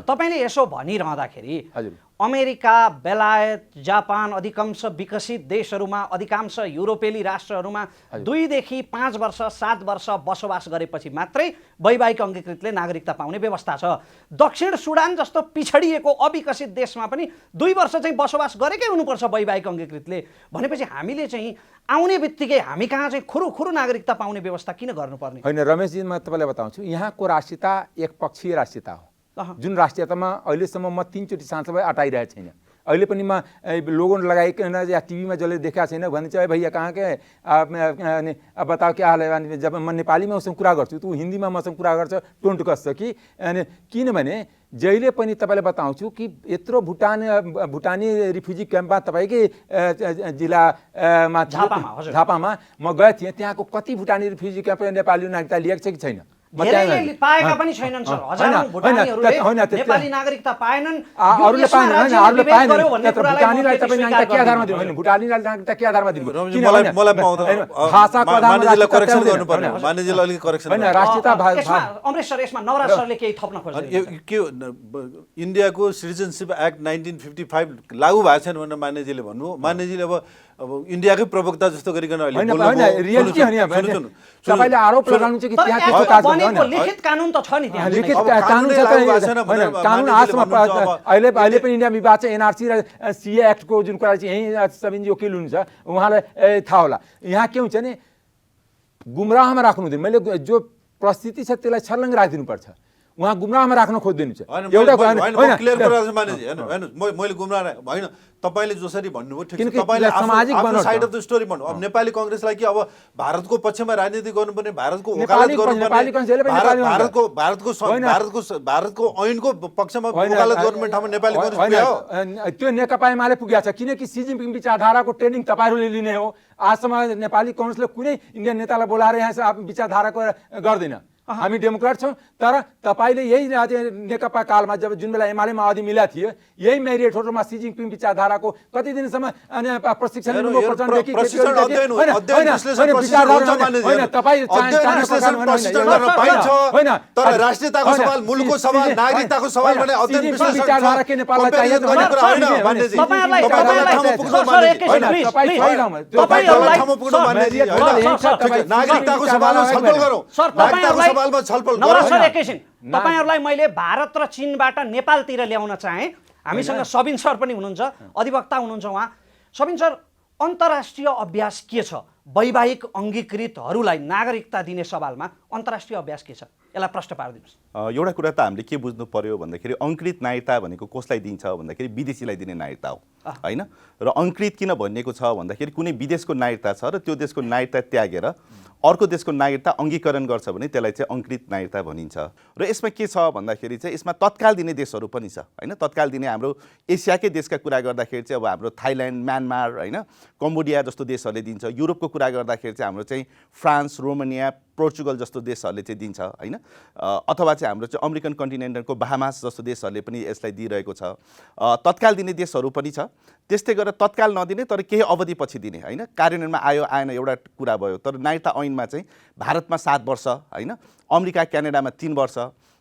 तपाईँले यसो भनिरहँदाखेरि अमेरिका, बेलायत, जापान अधिकांश विकसित देशहरूमा, अधिकांश युरोपेली राष्ट्रहरूमा 2 देखि 5 वर्ष 7 वर्ष बसोबास गरेपछि मात्रै वैवाहिक अङ्गीकृतले नागरिकता पाउने व्यवस्था छ। दक्षिण सुडान जस्तो पिछडिएको अविकसित देशमा पनि 2 वर्ष चाहिँ बसोबास गरेकै हुनुपर्छ वैवाहिक अङ्गीकृतले। भनेपछि हामीले चाहिँ आउने बित्तिकै हामी कहाँ चाहिँ खुरु नागरिकता पाउने व्यवस्था किन गर्नुपर्ने? होइन रमेशजी, म तपाईँलाई बताउँछु, यहाँको राष्ट्रियता एकपक्षीय राष्ट्रियता हो, जुन राष्ट्रियतामा अहिलेसम्म म 3 चोटि सांसद भए अटाइरहेको छैन। अहिले पनि म लोगो लगाइकन या टिभीमा जसले देखाएको छैन भने चाहिँ भैया कहाँ के अब बताओ क्या हाल है, जब म नेपालीमा उसँग कुरा गर्छु त ऊ हिन्दीमा मसँग कुरा गर्छ, टोन्ट कस्छ कि। अनि किनभने जहिले पनि तपाईँलाई बताउँछु कि यत्रो भुटानी रिफ्युजी क्याम्पमा तपाईँकै जिल्लामा झापामा म गएको थिएँ। त्यहाँको कति भुटानी रिफ्युजी क्याम्पमा नेपाली नागरिकता लिएको छ कि छैन? पाएका पनि छैनन् सर। हजारौं भुटानीहरूले नेपाली नागरिकता पाएनन्, अरूले पाएनन्, तर भुटानीलाई तपाईँ नागरिकता के आधारमा दिनु? होइन, भुटानीलाई नागरिकता के आधारमा दिनु? भाषाको आधारमा करेक्सन गर्नुपर्ने, मान्यजीले अलिकति करेक्सन। होइन, राष्ट्रियता अमरेश सर, यसमा नवराज सरले केही थप्न खोज्नुहुन्छ? के इन्डियाको सिटिजनसिप एक्ट 1955 लागू भएको छैन भनेर मान्यजीले भन्नुभयो। मान्यजीले अब इन्डियाकै प्रवक्ता जस्तो गरिकन अहिले रियालिटी हो नि। तपाईले आरोप लगाउनुहुन्छ कि त्यहाँ के काज बनेको लिखित कानुन त छ नि, त्यहाँ लिखित कानुन छ त। कानुन आजमा अहिले पनि इन्डिया विवाद छ, एनआरसी र सीए एक्टको जुन कुरा चाहिँ यही सबिनजी वकिल हुनुहुन्छ, उहाँलाई थाहा होला। यहाँ के हुन्छ नि, गुमराहमा राख्नु हुँदैन। मैले जो परिस्थिति छ त्यसलाई छर्लङ्ग राखिदिनुपर्छ, उहाँ गुमराहमा राख्न खोज्दिनुहुन्छ। एउटा क्लियर कुरा मानेजी, हैन मैले गुमराह होइन, तपाईले जसरी भन्नुभयो ठिक छ, तपाईले सामाजिक साइड अफ द स्टोरी भन्नु। अब नेपाली कांग्रेसलाई कि अब भारतको पक्षमा राजनीति गर्नुपर्ने, भारतको वकालत गर्नुपर्ने, भारतको ऐनको पक्षमा वकालत गर्नुपर्ने ठाउँमा नेपाली कांग्रेस पुग्यो। त्यो नेकपा एमाले पुगेको छ, किनकि सी जिनपिङ विचारधाराको ट्रेनिङ तपाईहरूले लिने हो। आजसम्म नेपाली कांग्रेसले कुनै इन्डियन नेतालाई बोलाएर यहाँ विचारधाराको गर्दैन। हामी डेमोक्रेट छौँ, तर तपाईँले यही नेकपा कालमा जब जुन बेला एमाले माओवादी मिला थियो, यही मेरिटमा सी जिनपिङ विचारधाराको कति दिनसम्म प्रशिक्षण राष्ट्रियताको सवाल, मुलुकको सवाल, नागरिकताको सवाल भने अध्ययन विचारधारा के नेपाललाई चाहियो नागरिकताको सवालमा छलफल गरौँ। तपाईहरुलाई मैले भारत र चीनबाट नेपालतिर ल्याउन चाहे। हामीसँग सबिन सर पनि हुनुहुन्छ, अधिवक्ता हुनुहुन्छ उहाँ। सबिन सर, अन्तर्राष्ट्रिय अभ्यास के छ वैवाहिक अङ्गीकृतहरूलाई नागरिकता दिने सवालमा? अन्तर्राष्ट्रिय अभ्यास के छ, यसलाई प्रश्न पारिदिनुहोस्। एउटा कुरा त हामीले के बुझ्नु पर्यो भन्दाखेरि अङ्कृत नागरिकता भनेको कसलाई दिन्छ भन्दाखेरि विदेशीलाई दिने नागरिकता हो, होइन? र अङ्कृत किन भनिएको छ भन्दाखेरि कुनै विदेशको नागरिकता छ र त्यो देशको नागरिकता त्यागेर अर्को देशको नागरिकता अङ्गीकरण गर्छ भने त्यसलाई चाहिँ अङ्कृत नागरिकता भनिन्छ। र यसमा के छ भन्दाखेरि चाहिँ यसमा तत्काल दिने देशहरू पनि छ, होइन? तत्काल दिने हाम्रो एसियाकै देशका कुरा गर्दाखेरि चाहिँ अब हाम्रो थाइल्यान्ड, म्यानमार, होइन, कम्बोडिया जस्तो देशहरूले दिन्छ। युरोपको कुरा गर्दाखेरि चाहिँ हाम्रो चाहिँ फ्रान्स, रोमानिया, पोर्चुगल जस्तो देशहरूले चाहिँ दिन्छ, होइन? अथवा चाहिँ चाहिँ हाम्रो चाहिँ अमेरिकन कन्टिनेन्टको बाहामास जस्तो देशहरूले पनि यसलाई दिइरहेको छ। तत्काल दिने देशहरू पनि छ। त्यस्तै गरेर तत्काल नदिने तर केही अवधिपछि दिने होइन, कार्यान्वयनमा आयो आएन एउटा कुरा भयो। तर नागरिकता ऐनमा चाहिँ भारतमा 7 वर्ष होइन, अमेरिका क्यानाडामा 3 वर्ष।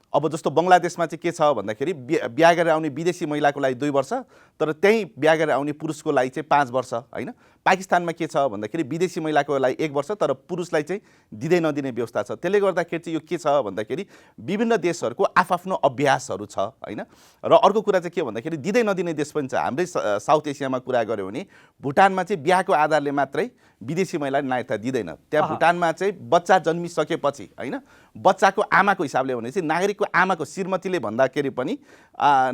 अब जस्तो बङ्गलादेशमा चाहिँ के छ भन्दाखेरि बिहा गरेर आउने विदेशी महिलाको लागि 2 वर्ष, तर त्यहीँ बिहा गरेर आउने पुरुषको लागि चाहिँ 5 वर्ष होइन। पाकिस्तानमा के छ भन्दाखेरि विदेशी महिलाको लागि 1 वर्ष, तर पुरुषलाई चाहिँ दिँदै नदिने व्यवस्था छ। त्यसले गर्दाखेरि चाहिँ यो के छ भन्दाखेरि विभिन्न देशहरूको आफ्नो अभ्यासहरू छ होइन। र अर्को कुरा चाहिँ के भन्दाखेरि दिँदै नदिने देश पनि छ। हाम्रै साउथ एसियामा कुरा गऱ्यो भने भुटानमा चाहिँ बिहाको आधारले मात्रै विदेशी महिलाले नागरिकता दिँदैन। त्यहाँ भुटानमा चाहिँ बच्चा जन्मिसकेपछि होइन, बच्चाको आमाको हिसाबले भने चाहिँ नागरिकको आमाको श्रीमतीले भन्दाखेरि पनि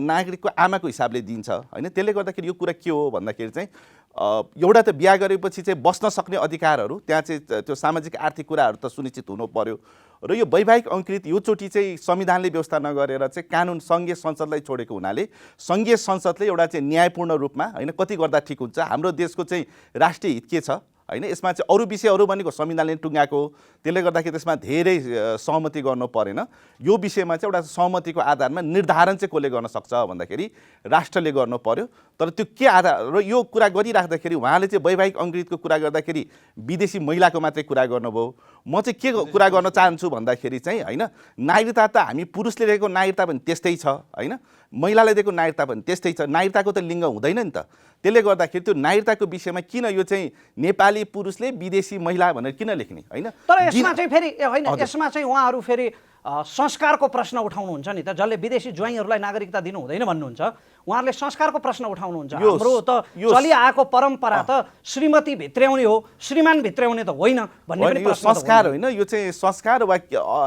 नागरिकको आमाको हिसाबले दिन्छ होइन। त्यसले गर्दाखेरि यो कुरा के हो भन्दाखेरि चाहिँ एउटा त बिहा गरेपछि चाहिँ बस्न सक्ने अधिकारहरू, त्यहाँ चाहिँ त्यो सामाजिक आर्थिक कुराहरू त सुनिश्चित हुनु पर्यो। र यो वैवाहिक अङ्कृत यो चोटि चाहिँ संविधानले व्यवस्था नगरेर चाहिँ कानुन सङ्घीय संसदलाई छोडेको हुनाले सङ्घीय संसदले एउटा चाहिँ न्यायपूर्ण रूपमा होइन कति गर्दा ठिक हुन्छ, हाम्रो देशको चाहिँ राष्ट्रिय हित के छ होइन, यसमा चाहिँ अरू विषयहरू भनेको संविधानले टुङ्गाएको, त्यसले गर्दाखेरि त्यसमा धेरै सहमति गर्नु परेन। यो विषयमा चाहिँ एउटा सहमतिको आधारमा निर्धारण चाहिँ कसले गर्न सक्छ भन्दाखेरि राष्ट्रले गर्नु पर्यो। तर त्यो के आधार र यो कुरा गरिराख्दाखेरि उहाँले चाहिँ वैवाहिक अङ्कृतको कुरा गर्दाखेरि विदेशी महिलाको मात्रै कुरा गर्नुभयो। म चाहिँ के कुरा गर्न चाहन्छु भन्दाखेरि चाहिँ होइन, नागरिकता त हामी पुरुषले दिएको नागरिकता पनि त्यस्तै छ होइन, महिलालाई दिएको नागरिकता पनि त्यस्तै छ। नागरिकताको त लिङ्ग हुँदैन नि त। त्यसले गर्दाखेरि त्यो नागरिकताको विषयमा किन यो चाहिँ नेपाली पुरुषले विदेशी महिला भनेर किन लेख्ने होइन। तर यसमा चाहिँ फेरि होइन, यसमा चाहिँ उहाँहरू फेरि संस्कारको प्रश्न उठाउनुहुन्छ नि त। जसले विदेशी ज्वाइँहरूलाई नागरिकता दिनु हुँदैन भन्नुहुन्छ, उहाँहरूले संस्कारको प्रश्न उठाउनुहुन्छ। हाम्रो त चलिआएको परम्परा त श्रीमती भित्र्याउने हो, श्रीमान भित्र्याउने त होइन भन्ने पनि यो संस्कार होइन। यो चाहिँ संस्कार वा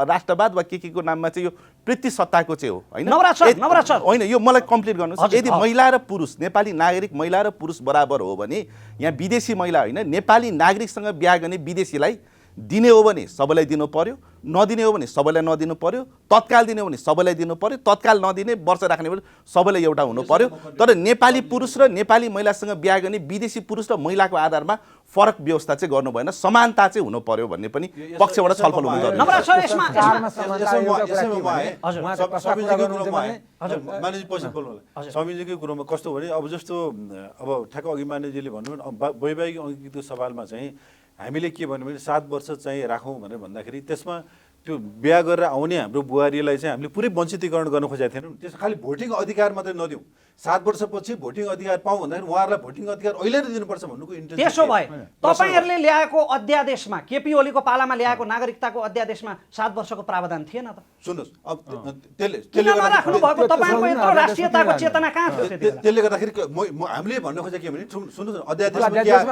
राष्ट्रवाद वा के को नाममा चाहिँ यो वृत्ति सत्ताको चाहिँ हो होइन। नवराज होइन, यो मलाई कम्प्लिट गर्नुहोस्। यदि महिला र पुरुष, नेपाली नागरिक महिला र पुरुष बराबर हो भने यहाँ विदेशी महिला होइन, नेपाली नागरिकसँग बिहा गर्ने विदेशीलाई दिने हो भने सबैलाई दिनु पर्यो, नदिने हो भने सबैलाई नदिनु पर्यो, तत्काल दिने हो भने सबैलाई दिनु पर्यो, तत्काल नदिने वर्ष राख्ने भने सबैलाई एउटा हुनु पर्यो। तर नेपाली पुरुष र नेपाली महिलासँग बिहा गर्ने विदेशी पुरुष र महिलाको आधारमा फरक व्यवस्था चाहिँ गर्नु भएन, समानता चाहिँ हुनु पर्यो भन्ने पनि पक्षबाट छलफल हुनु जरुरी छ। स्वामीजीको कुरोमा कस्तो भने अब जस्तो अब ठ्याक्क अघि मान्यजीले भन्नुभयो वैवाहिक अङ्कृतको सवालमा चाहिँ हामीले के भन्यो भने 7 वर्ष चाहिँ राखौँ भनेर भन्दाखेरि त्यसमा त्यो बिहा गरेर आउने हाम्रो बुहारीलाई चाहिँ हामीले पुरै वञ्चितीकरण गर्न खोजेका थिएनौँ। त्यसमा खालि भोटिङ अधिकार मात्रै नदिउँ, 7 वर्षपछि भोटिङ अधिकार पाऊँ भन्दाखेरि उहाँहरूलाई भोटिङ अधिकार अहिले नै दिनुपर्छ भन्नुको इन्टेन्सन। त्यसो भए तपाईँहरूले ल्याएको अध्यादेशमा, केपी ओलीको पालामा ल्याएको नागरिकताको अध्यादेशमा 7 वर्षको प्रावधान थिएन त। सुन्नुहोस्, अब त्यसले राष्ट्रियताको चेतना कहाँ थियो? त्यसले गर्दाखेरि हामीले भन्न खोजेको के भने सुन्नुहोस्, अध्यादेशमा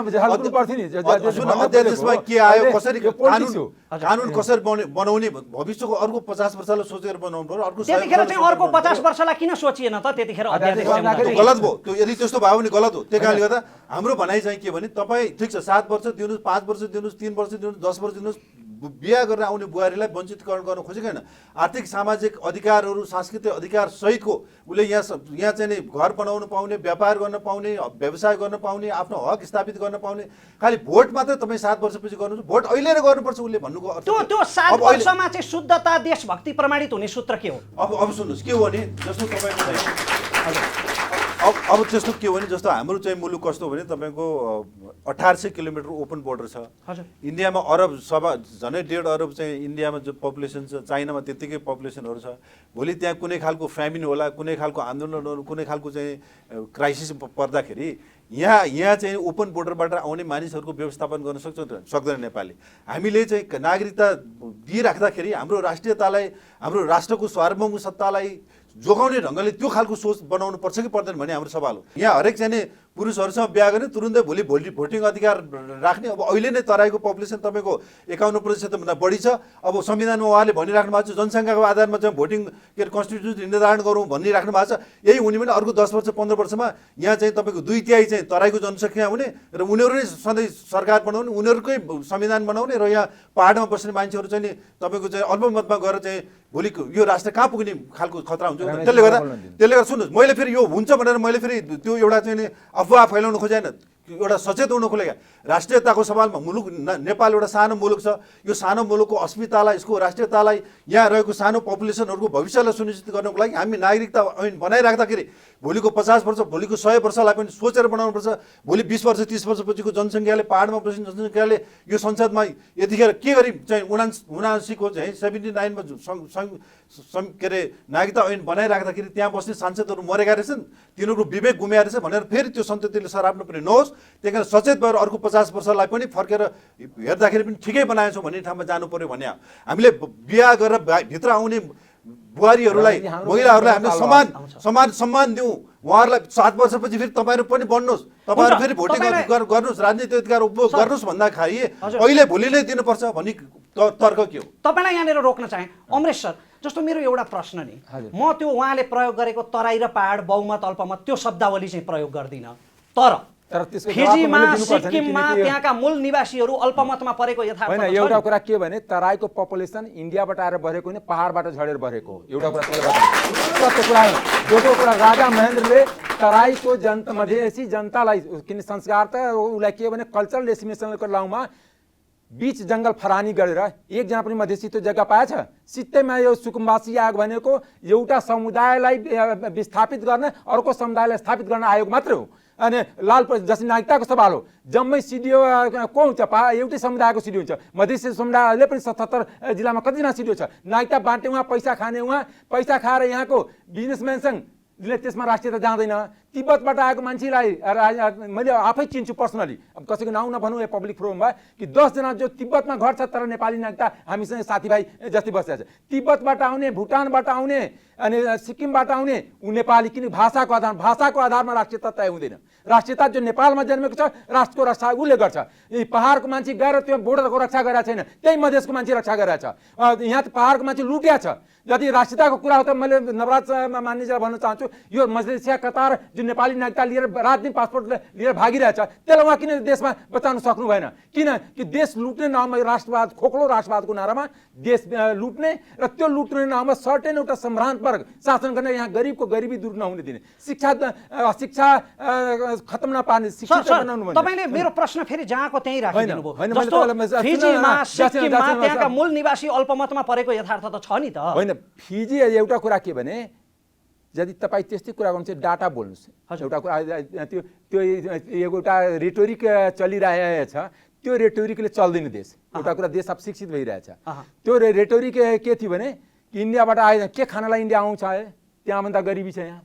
के आयो, कसरी कानुन कसरी बनाउने, भविष्यको अर्को 50 वर्षलाई सोचेर बनाउनु पर्यो। अर्को त्यतिखेर चाहिँ अर्को 50 वर्षलाई किन सोचिएन त? त्यतिखेर अध्यादेश गलत भयो त्यो। यदि त्यस्तो भयो भने गलत हो। त्यही कारणले गर्दा हाम्रो भनाइ चाहिँ के भने तपाईँ ठिक छ 7 वर्ष दिनुहोस्, 5 वर्ष दिनुहोस्, 3 वर्ष दिनुहोस्, 10 वर्ष दिनुहोस्, बिहा गरेर आउने बुहारीलाई वञ्चितकरण गर्न खोजेको होइन। आर्थिक सामाजिक अधिकारहरू, सांस्कृतिक अधिकार सहितको उसले यहाँ चाहिँ नि घर बनाउनु पाउने, व्यापार गर्न पाउने, व्यवसाय गर्न पाउने, आफ्नो हक स्थापित गर्न पाउने। खालि भोट मात्रै तपाईँ 7 वर्षपछि गर्नुहुन्छ, भोट अहिले नै गर्नुपर्छ उसले भन्नुको अर्थ। त्यो 7 वर्षमा चाहिँ शुद्धता, देशभक्ति प्रमाणित हुने सूत्र के हो? अब सुन्नुहोस् के हो भने जस्तो तपाईँको अब त्यस्तो के हो भने जस्तो हाम्रो चाहिँ मुलुक कस्तो भने तपाईँको 1800 किलोमिटर ओपन बोर्डर छ। इन्डियामा अरब सभा झनै 1.5 अरब चाहिँ इन्डियामा जो पपुलेसन छ, चाइनामा त्यत्तिकै पपुलेसनहरू छ। भोलि त्यहाँ कुनै खालको फ्यामिन होला, कुनै खालको आन्दोलनहरू, कुनै खालको चाहिँ क्राइसिस पर्दाखेरि यहाँ चाहिँ ओपन बोर्डरबाट आउने मानिसहरूको व्यवस्थापन गर्न सक्दैन नेपालले। हामीले चाहिँ नागरिकता दिइराख्दाखेरि हाम्रो राष्ट्रियतालाई, हाम्रो राष्ट्रको सार्वभौम सत्तालाई जोगाउने ढङ्गले त्यो खालको सोच बनाउनु पर्छ कि पर्दैन भन्ने हाम्रो सवाल हो। यहाँ हरेक चाहिँ पुरुषहरूसँग बिहा गर्ने तुरुन्तै भोलि भोटिङ अधिकार राख्ने। अब अहिले नै तराईको पपुलेसन तपाईँको 51% बढी छ। अब संविधानमा उहाँले भनिराख्नु भएको छ जनसङ्ख्याको आधारमा चाहिँ भोटिङ के अरे कन्स्टिट्युसन निर्धारण गरौँ भनिराख्नु भएको छ। यही हुने भने अर्को 10 वर्ष 15 वर्षमा यहाँ चाहिँ तपाईँको 2/3 चाहिँ तराईको जनसङ्ख्या हुने र उनीहरू नै सधैँ सरकार बनाउने, उनीहरूकै संविधान बनाउने र यहाँ पाहाडमा बस्ने मान्छेहरू चाहिँ तपाईँको चाहिँ अल्पमतमा गएर चाहिँ भोलि यो राष्ट्र कहाँ पुग्ने खालको खतरा हुन्छ। त्यसले गर्दा सुन्नुहोस्, मैले फेरि यो हुन्छ भनेर मैले फेरि त्यो एउटा चाहिँ अफवाह फैलाउन खोजेन। एउटा सचेत हुन खोलेका राष्ट्रियताको सवालमा मुलुक नेपाल एउटा सानो मुलुक छ। यो सानो मुलुकको अस्मितालाई, यसको राष्ट्रियतालाई, यहाँ रहेको सानो पपुलेसनहरूको भविष्यलाई सुनिश्चित गर्नको लागि हामी नागरिकता ऐन बनाइराख्दाखेरि भोलिको 50 वर्ष, भोलिको 100 वर्षलाई पनि सोचेर बनाउनुपर्छ। भोलि 20 वर्ष 30 वर्षपछिको जनसङ्ख्याले, पाहाडमा बस्ने जनसङ्ख्याले यो संसदमा यतिखेर के गरी चाहिँ 79को चाहिँ 79मा के अरे नागरिकता ऐन बनाइराख्दाखेरि त्यहाँ बस्ने सांसदहरू मरेका रहेछन्, तिनीहरूको विवेक गुमेका रहेछ भनेर फेरि त्यो सन्ततिले सराप्नु पनि नहोस्। त्यही कारण सचेत भएर अर्को 50 वर्षलाई पनि फर्केर हेर्दाखेरि पनि ठिकै बनाएछौँ भन्ने ठाउँमा जानु पर्यो भने हामीले बिहा गरेर भित्र आउने बुहारीहरूलाई, महिलाहरूलाई हामीले समान सम्मान दिउँ। उहाँहरूलाई 7 वर्षपछि फेरि तपाईँहरू पनि बन्नुहोस्, तपाईँहरू फेरि भोटिङ गर्नुहोस्, राजनीतिक अधिकार उपभोग गर्नुहोस् भन्दाखेरि अहिले भोलि नै दिनुपर्छ भन्ने तर्क के हो? तपाईँलाई यहाँनिर रोक्न चाहेँ अमरेश सर, जस्तो मेरो एउटा प्रश्न नि, म त्यो उहाँले प्रयोग गरेको तराई र पहाड, बहुमत अल्पमत त्यो शब्दावली चाहिँ प्रयोग गर्दिनँ, तर फिजीमा, सिक्किममा त्यहाँका मूल निवासीहरू अल्पमतमा परेको यथार्थ होइन। एउटा कुरा के भने तराईको पपुलेसन इन्डियाबाट आएर बढेको होइन, पहाडबाट झरेर बढेको हो। एउटा कुरा सत्य कुरा हो। दोस्रो कुरा, राजा महेन्द्रले तराईको जनता, मधेसी जनतालाई, किन संस्कार त उसलाई के भने कल्चरल एस्टिमेसनको लाउमा बीच जङ्गल फरानी गरेर एकजना पनि मधेसी त्यो जग्गा पाएछ। सित्तैमा यो सुकुम्बासी आयोग भनेको एउटा समुदायलाई विस्थापित गर्न, अर्को समुदायलाई स्थापित गर्न आयोग मात्रै हो। अनि लाल जस्तै नागरिकताको सवाल हो, जम्मै सिडिओ को हुन्छ, एउटै समुदायको सिडिओ हुन्छ। मधेसी समुदायले पनि 77 जिल्लामा कतिजना सिडिओ छ। नागरिकता बाँड्ने उहाँ, पैसा खाने उहाँ, पैसा खाएर यहाँको बिजनेसम्यानसँग त्यसमा राष्ट्रियता जाँदैन। तिब्बतबाट आएको मान्छेलाई मैले आफै चिन्छु पर्सनली, अब कसैको नाउँ नभनौँ यो पब्लिक फोरममा, कि 10 जना जो तिब्बतमा घर छ तर नेपाली नागरिकता हामीसँग साथीभाइ जस्तै बसेको छ। तिब्बतबाट आउने, भुटानबाट आउने अनि सिक्किमबाट आउने ऊ नेपाली, किन भाषाको आधारमा राष्ट्रियता तय हुँदैन। राष्ट्रियता जो नेपालमा जन्मेको छ राष्ट्रको रक्षा उसले गर्छ। यी पहाडको मान्छे गएर त्यो बोर्डरको रक्षा गरेको छैन, त्यही मधेसको मान्छे रक्षा गरेको छ। यहाँ त पहाडको मान्छे लुट्या छ। यदि राष्ट्रियताको कुरा हो त मैले नवराज मान्यजीलाई भन्न चाहन्छु, यो मलेसिया, कतार जो नेपाली नागरिकता लिएर रात दिन पासपोर्ट लिएर भागिरहेछ, त्यसलाई उहाँ किन देशमा बचाउन सक्नु भएन? किन कि देश लुट्ने नाममा राष्ट्रवाद, खोक्लो राष्ट्रवादको नारामा देश लुट्ने र त्यो लुट्ने नाममा सर्टेन एउटा सम्भ्रान्त वर्ग शासन गर्ने, यहाँ गरिबको गरिबी दूर नहुने दिने, शिक्षा खत्म नपार्ने, शिक्षित बनाउनु। तपाईँले मेरो प्रश्न फेरि जहाँको त्यहीँ राखिदिनु भयो। जस्तो फिजीमा, सिक्किममा त्यहाँका मूल निवासी अल्पमतमा परेको यथार्थ त छ नि त। होइन, फिजी एउटा कुरा के भने यदि तपाईँ त्यस्तै कुरा गर्नुहुन्छ डाटा बोल्नुहोस्। एउटा कुरा त्यो एउटा रेटोरिक चलिरहेछ, त्यो रेटोरिकले चल्दैन देश। एउटा कुरा देश अब शिक्षित भइरहेछ, त्यो रेटोरिक के थियो भने इन्डियाबाट आए के खानालाई इन्डिया आउँछ, त्यहाँभन्दा गरिबी छ यहाँ।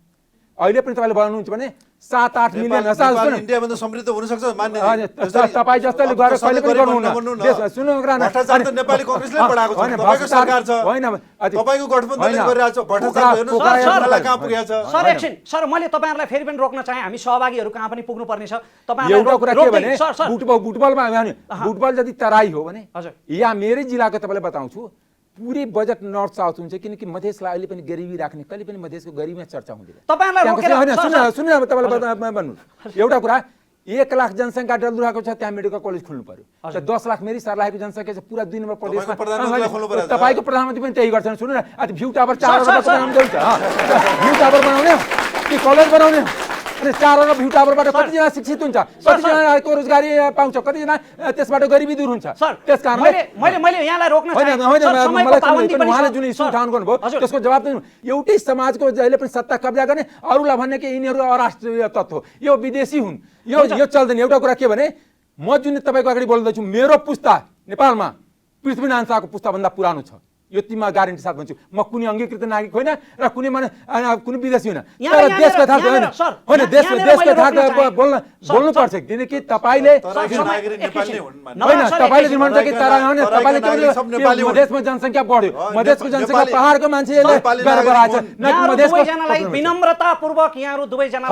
अहिले पनि तपाईँले भन्नुहुन्छ भने 7-8 मिलियन इन्डियाभन्दा समृद्ध हुन सक्छ मान्ने तपाईँ जस्तोले गरेर कहिले पनि गर्नुहुन्न। सुन्नु भ्रष्टाचार त नेपाली कांग्रेसले बढाएको छ, तपाईको सरकार छ, होइन तपाईको गठबन्धनले गरिरहेछ। भ्रष्टाचार हेर्नुस् कहाँ पुगेको छ। सर एकछिन, सर मैले तपाईँहरूलाई फेरि पनि रोक्न चाहे, हामी सहभागीहरू कहाँ पनि पुग्नु पर्ने छ। एउटा कुरा के भने फुटबलमा फुटबल यदि तराई हो भने यहाँ मेरै जिल्लाको तपाईँलाई बताउँछु, पुरै बजेट नर्थ साउथ हुन्छ, किनकि मधेसलाई अहिले पनि गरिबी राख्ने, कहिले पनि मधेसको गरिबीमा चर्चा हुँदैन। सुन्नु तपाईँलाई भन्नु एउटा कुरा, 1 लाख जनसङ्ख्या डलदुराको छ, त्यहाँ मेडिकल कलेज खुल्नु पर्यो। 10 लाख मेरी सर्लाहीको जनसङ्ख्या छ, पुरा 2 नम्बर प्रदेशमा। तपाईँको प्रधानमन्त्री पनि त्यही गर्छन्। सुन्नु न, भ्यू टावर 4 भ्यू टावर बनाउने कि कलेज बनाउने, अनि 4 भ्यू टावरबाट कतिजना शिक्षित हुन्छ, कतिजनाको रोजगारी पाउँछ, कतिजना त्यसबाट गरिबी दूर हुन्छ। त्यस कारणले मैले यहाँलाई रोक्न उहाँले जुन इस्यु उठाउनु गर्नुभयो त्यसको जवाब दिनु। एउटै समाजको जहिले पनि सत्ता कब्जा गर्ने, अरूलाई भन्ने कि यिनीहरू अराष्ट्रिय तत्त्व हो, यो विदेशी हुन्, यो चल्दैन। एउटा कुरा के भने म जुन तपाईँको अगाडि बोल्दैछु, मेरो पुस्ता नेपालमा पृथ्वीनारायण शाहको पुस्ताभन्दा पुरानो छ, यो तिमीमा ग्यारेन्टी साथ भन्छु। म कुनै अङ्गीकृत नागरिक होइन र कुनै विदेशी होइन, तर देशको यथार्थ होइन, देशको यथार्थ बोल्नु पर्छ। किनकि तपाईँले होइन, तपाईँले जुन भन्छ कि तपाईँले मधेसमा जनसङ्ख्या बढ्यो, मधेसको जनसङ्ख्या पहाडको मान्छेले गरेर बढाएछ। विनम्रतापूर्वक यहाँहरू दुवैजना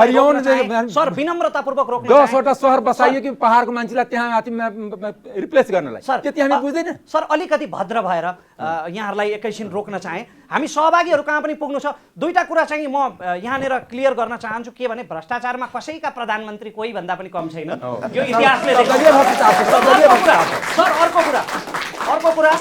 सर विनम्रतापूर्वक रोक्नु। 10वटा सहर बसाइयो कि पहाडको मान्छेलाई त्यहाँ रिप्लेस गर्नलाई, त्यति हामी बुझ्दैन। सर अलिकति भद्र भएर यहाँहरूलाई एकैछिन रोक्न चाहे, हामी सहभागीहरू कहाँ पनि पुग्नु छ। दुईटा कुरा चाहिँ म यहाँनिर क्लियर गर्न चाहन्छु, के भने भ्रष्टाचारमा कसैका प्रधानमन्त्री कोही भन्दा पनि कम छैन, यो इतिहासले। सर अर्को कुरा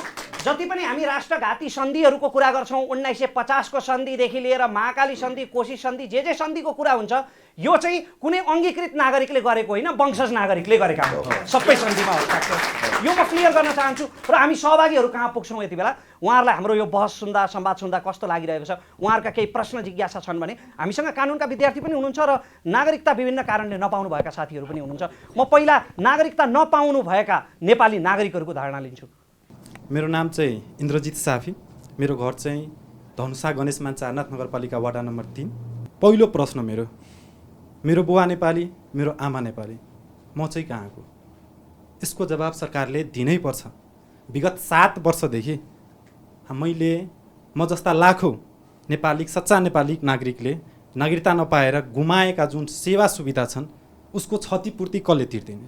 जति पनि हामी राष्ट्रघाती सन्धिहरूको कुरा गर्छौँ 1950 को सन्धिदेखि लिएर महाकाली सन्धि, कोशी सन्धि, जे सन्धिको कुरा हुन्छ यो चाहिँ कुनै अङ्गीकृत नागरिकले गरेको होइन, वंशज नागरिकले गरेका हो सबै सन्धिमा हस्ताक्षर। यो म क्लियर गर्न चाहन्छु र हामी सहभागीहरू कहाँ पुग्छौँ यति बेला उहाँहरूलाई हाम्रो यो बहस सुन्दा संवाद सुन्दा कस्तो लागिरहेको छ, उहाँहरूका केही प्रश्न जिज्ञासा छन् भने हामीसँग कानुनका विद्यार्थी पनि हुनुहुन्छ र नागरिकता विभिन्न कारणले नपाउनु भएका साथीहरू पनि हुनुहुन्छ। म पहिला नागरिकता नपाउनु भएका नेपाली नागरिकहरूको धारणा लिन्छु। मेरो नाम चाहिँ इन्द्रजित साफी, मेरो घर चाहिँ धनुषा गणेशमान चारनाथ नगरपालिका वडा नम्बर 3। पहिलो प्रश्न मेरो बुवा नेपाली, मेरो आमा नेपाली, म चाहिँ कहाँको? यसको जवाब सरकारले दिनै पर्छ। विगत 7 वर्षदेखि म जस्ता लाखौँ नेपाली सच्चा नेपाली नागरिकले नागरिकता नपाएर गुमाएका जुन सेवा सुविधा छन् उसको क्षतिपूर्ति कसले तिर्दिने?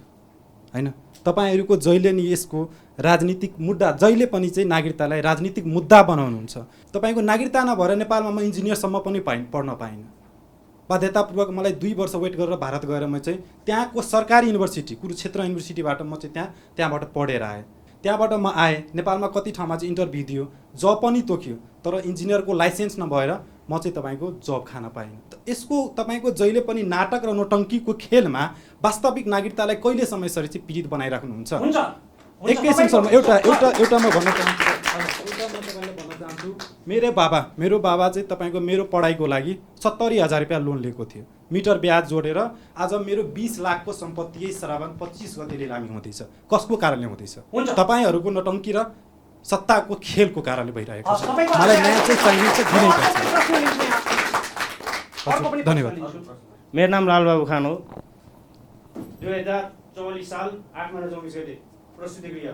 हैन, तपाईहरूको जहिले नि यसको राजनीतिक मुद्दा, जहिले पनि चाहिँ नागरिकतालाई राजनीतिक मुद्दा बनाउनुहुन्छ। तपाईको नागरिकता नभएर नेपालमा म इन्जिनियरसम्म पनि पढ्न पाइनँ। बाध्यतापूर्वक मलाई 2 वर्ष वेट गरेर भारत गएर म चाहिँ त्यहाँको सरकारी युनिभर्सिटी कुरुक्षेत्र युनिभर्सिटीबाट म चाहिँ त्यहाँबाट पढेर आएँ। त्यहाँबाट म आएँ, नेपालमा कति ठाउँमा चाहिँ इन्टरभ्यू दियो, जब पनि तोक्यो, तर इन्जिनियरको लाइसेन्स नभएर म चाहिँ तपाईँको जब खान पाइनँ। यसको तपाईँको जहिले पनि नाटक र नोटङ्कीको खेलमा वास्तविक नागरिकतालाई कहिलेसम्म यसरी चाहिँ पीडित बनाइराख्नुहुन्छ? एकैछिन सर, एउटा म भन्न चाहन्छु। मेरो बाबा चाहिँ तपाईँको मेरो पढाइको लागि 70,000 रुपियाँ लोन लिएको थियो, मिटर ब्याज जोडेर। आज मेरो 20 लाखको सम्पत्ति यही श्रावण 25 गते लिलामी हुँदैछ। कसको कारणले हुँदैछ? तपाईँहरूको नोटङ्की र सत्ताको खेलको कारणले भइरहेको छ। मलाई न्याय चाहिँ चाहिन्छ, दिनै पर्छ। धन्यवाद। मेरो नाम लालबाबु खान हो। 2044 साल 8 महिना 24 गते प्रस्तुति गृह।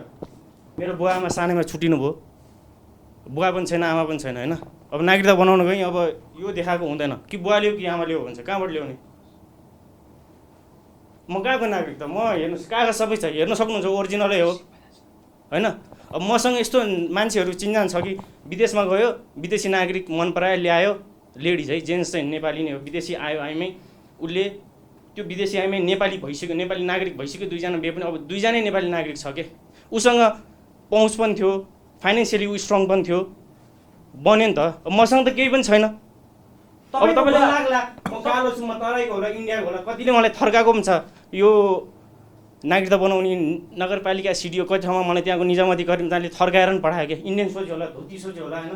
मेरो बुवा आमा सानैमा छुट्टिनु भयो, बुवा पनि छैन आमा पनि छैन होइन। अब नागरिकता बनाउनु गएँ, अब यो देखाएको हुँदैन कि बुवा ल्याऊ कि आमा ल्याऊ भन्छ, कहाँबाट ल्याउने? म कहाँको नागरिकता? म हेर्नुहोस् कागज सबै छ, हेर्न सक्नुहुन्छ, ओरिजिनलै हो होइन। अब मसँग यस्तो मान्छेहरू चिन्जान छ कि विदेशमा गयो, विदेशी नागरिक मन परायो ल्यायो, लेडिज है जेन्ट्स चाहिँ नेपाली नै हो, विदेशी आयो आइमै, उसले त्यो विदेशी आइमै नेपाली भइसक्यो, नेपाली नागरिक भइसक्यो, 2 जना बिहे पनि, अब 2 जनै नेपाली नागरिक छ के, उसँग पहुँच पनि थियो, फाइनेन्सियली ऊ स्ट्रङ पनि थियो, बन्यो नि त। अब मसँग त केही पनि छैन। अब तपाईँले लाख म कालो छु, म तराईको होला, इन्डियाको होला, कतिले मलाई थर्काएको पनि छ। यो नागरिकता बनाउने नगरपालिका सिडिओ कति ठाउँमा मलाई त्यहाँको निजामती कर्मचारीले थर्काएर पनि पठायो क्या। इन्डियन सोच्यो होला, धोती सोच्यो होला होइन,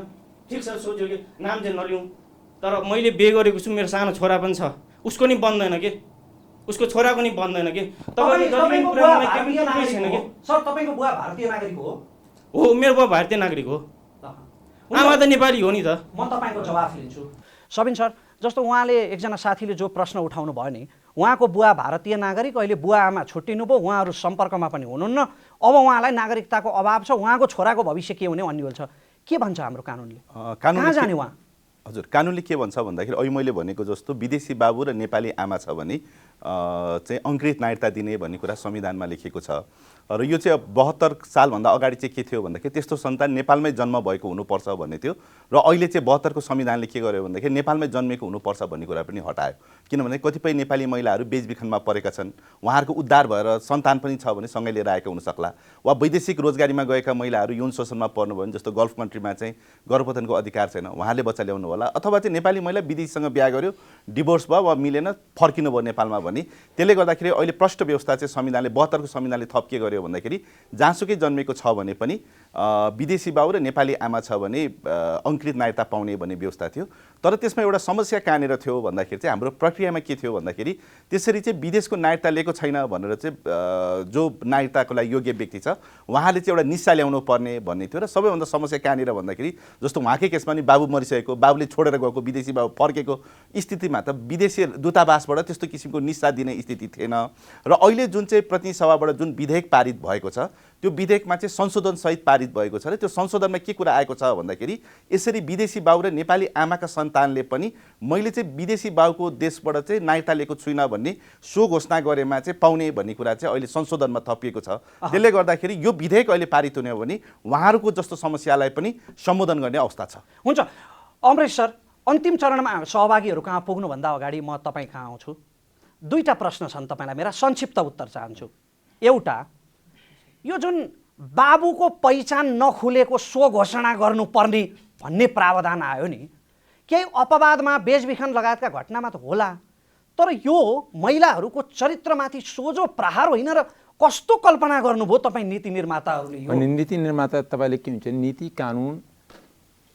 ठिक छ सोच्यो कि नाम चाहिँ नलिउँ, तर मैले बिहे गरेको छु, मेरो सानो छोरा पनि छ, उसको नि बन्दैन के, उसको छोराको नि बन्दैन के। तपाईँको बुवा भारतीय नागरिक हो? हो, मेरो बुवा भारतीय नागरिक हो, आमा त नेपाली हो नि त। म तपाईँको जवाफ लिन्छु। सबिन सर, जस्तो उहाँले एकजना साथीले जो प्रश्न उठाउनु भयो नि, उहाँको बुवा भारतीय नागरिक, अहिले बुवा आमा छुट्टिनु भयो, उहाँहरू सम्पर्कमा पनि हुनुहुन्न, अब उहाँलाई नागरिकताको अभाव छ, उहाँको छोराको भविष्य के हुने भन्ने छ, के भन्छ हाम्रो कानुनले? कहाँ जाने उहाँ? हजुर, कानुनले के भन्छ भन्दाखेरि अहिले मैले भनेको जस्तो विदेशी बाबु र नेपाली आमा छ भने चाहिँ अङ्कृत नागरिकता दिने भन्ने कुरा संविधानमा लेखिएको छ। र यो चाहिँ 72 सालभन्दा अगाडि चाहिँ के थियो भन्दाखेरि त्यस्तो सन्तान नेपालमै जन्म भएको हुनुपर्छ भन्ने थियो, र अहिले चाहिँ 72 को संविधानले के गर्यो भन्दाखेरि नेपालमै जन्मेको हुनुपर्छ भन्ने कुरा पनि हटायो। किनभने कतिपय नेपाली महिलाहरू बेचबिखनमा परेका छन्, उहाँहरूको उद्धार भएर सन्तान पनि छ भने सँगै लिएर आएका हुनसक्ला, वा वैदेशिक रोजगारीमा गएका महिलाहरू यौन शोषणमा पर्नुभयो भने, जस्तो गल्फ कन्ट्रीमा चाहिँ गर्भपतनको अधिकार छैन, उहाँले बच्चा ल्याउनु होला, अथवा चाहिँ नेपाली महिला विदेशीसँग बिहा गर्यो, डिभोर्स भयो वा मिलेन, फर्किनु भयो नेपालमा भने, त्यसले गर्दाखेरि अहिले प्रष्ट व्यवस्था चाहिँ संविधानले 72 को संविधानले थप के गर्यो भन्दाखेरि जहाँसुकै जन्मेको छ भने पनि विदेशी बाउ र नेपाली आमा छ भने अङ्कृत नागरिकता पाउने भन्ने व्यवस्था थियो। तर त्यसमा एउटा समस्या कहाँनिर थियो भन्दाखेरि चाहिँ हाम्रो प्रक्रियामा के थियो भन्दाखेरि त्यसरी चाहिँ विदेशको नागरिकता लिएको छैन भनेर चाहिँ जो नागरिकताको लागि योग्य व्यक्ति छ उहाँले चाहिँ एउटा निस्सा ल्याउनु पर्ने भन्ने थियो। र सबैभन्दा समस्या कहाँनिर भन्दाखेरि जस्तो उहाँकै केसमा नि बाबु मरिसकेको, बाबुले छोडेर गएको, विदेशी बाबु फर्केको स्थितिमा त विदेशी दूतावासबाट त्यस्तो किसिमको निस्सा दिने स्थिति थिएन। र अहिले जुन चाहिँ प्रतिनिधि सभाबाट जुन विधेयक पारित भएको छ त्यो विधेयकमा चाहिँ संशोधन सहित पारित भएको छ। र त्यो संशोधनमा के कुरा आएको छ भन्दाखेरि यसरी विदेशी बाउ र नेपाली आमाका सन्तानले पनि मैले चाहिँ विदेशी बाउको देशबाट चाहिँ नागरिकता लिएको छुइनँ भन्ने सो घोषणा गरेमा चाहिँ पाउने भन्ने कुरा चाहिँ अहिले संशोधनमा थपिएको छ। त्यसले गर्दाखेरि यो विधेयक अहिले पारित हुने हो भने उहाँहरूको जस्तो समस्यालाई पनि सम्बोधन गर्ने अवस्था छ। हुन्छ अमरेश सर, अन्तिम चरणमा सहभागीहरू कहाँ पुग्नुभन्दा अगाडि म तपाईँ कहाँ आउँछु। दुईटा प्रश्न छन् तपाईँलाई मेरा, संक्षिप्त उत्तर चाहन्छु। एउटा, यो जुन बाबुको पहिचान नखुलेको सो घोषणा गर्नुपर्ने भन्ने प्रावधान आयो नि, केही अपवादमा बेचबिखन लगायतका घटनामा त होला, तर यो महिलाहरूको चरित्रमाथि सोझो प्रहार होइन र कस्तो कल्पना गर्नुभयो तपाईँ नीति निर्माताहरूले? यो अनि नीति निर्माता तपाईँले के हुन्छ, नीति कानुन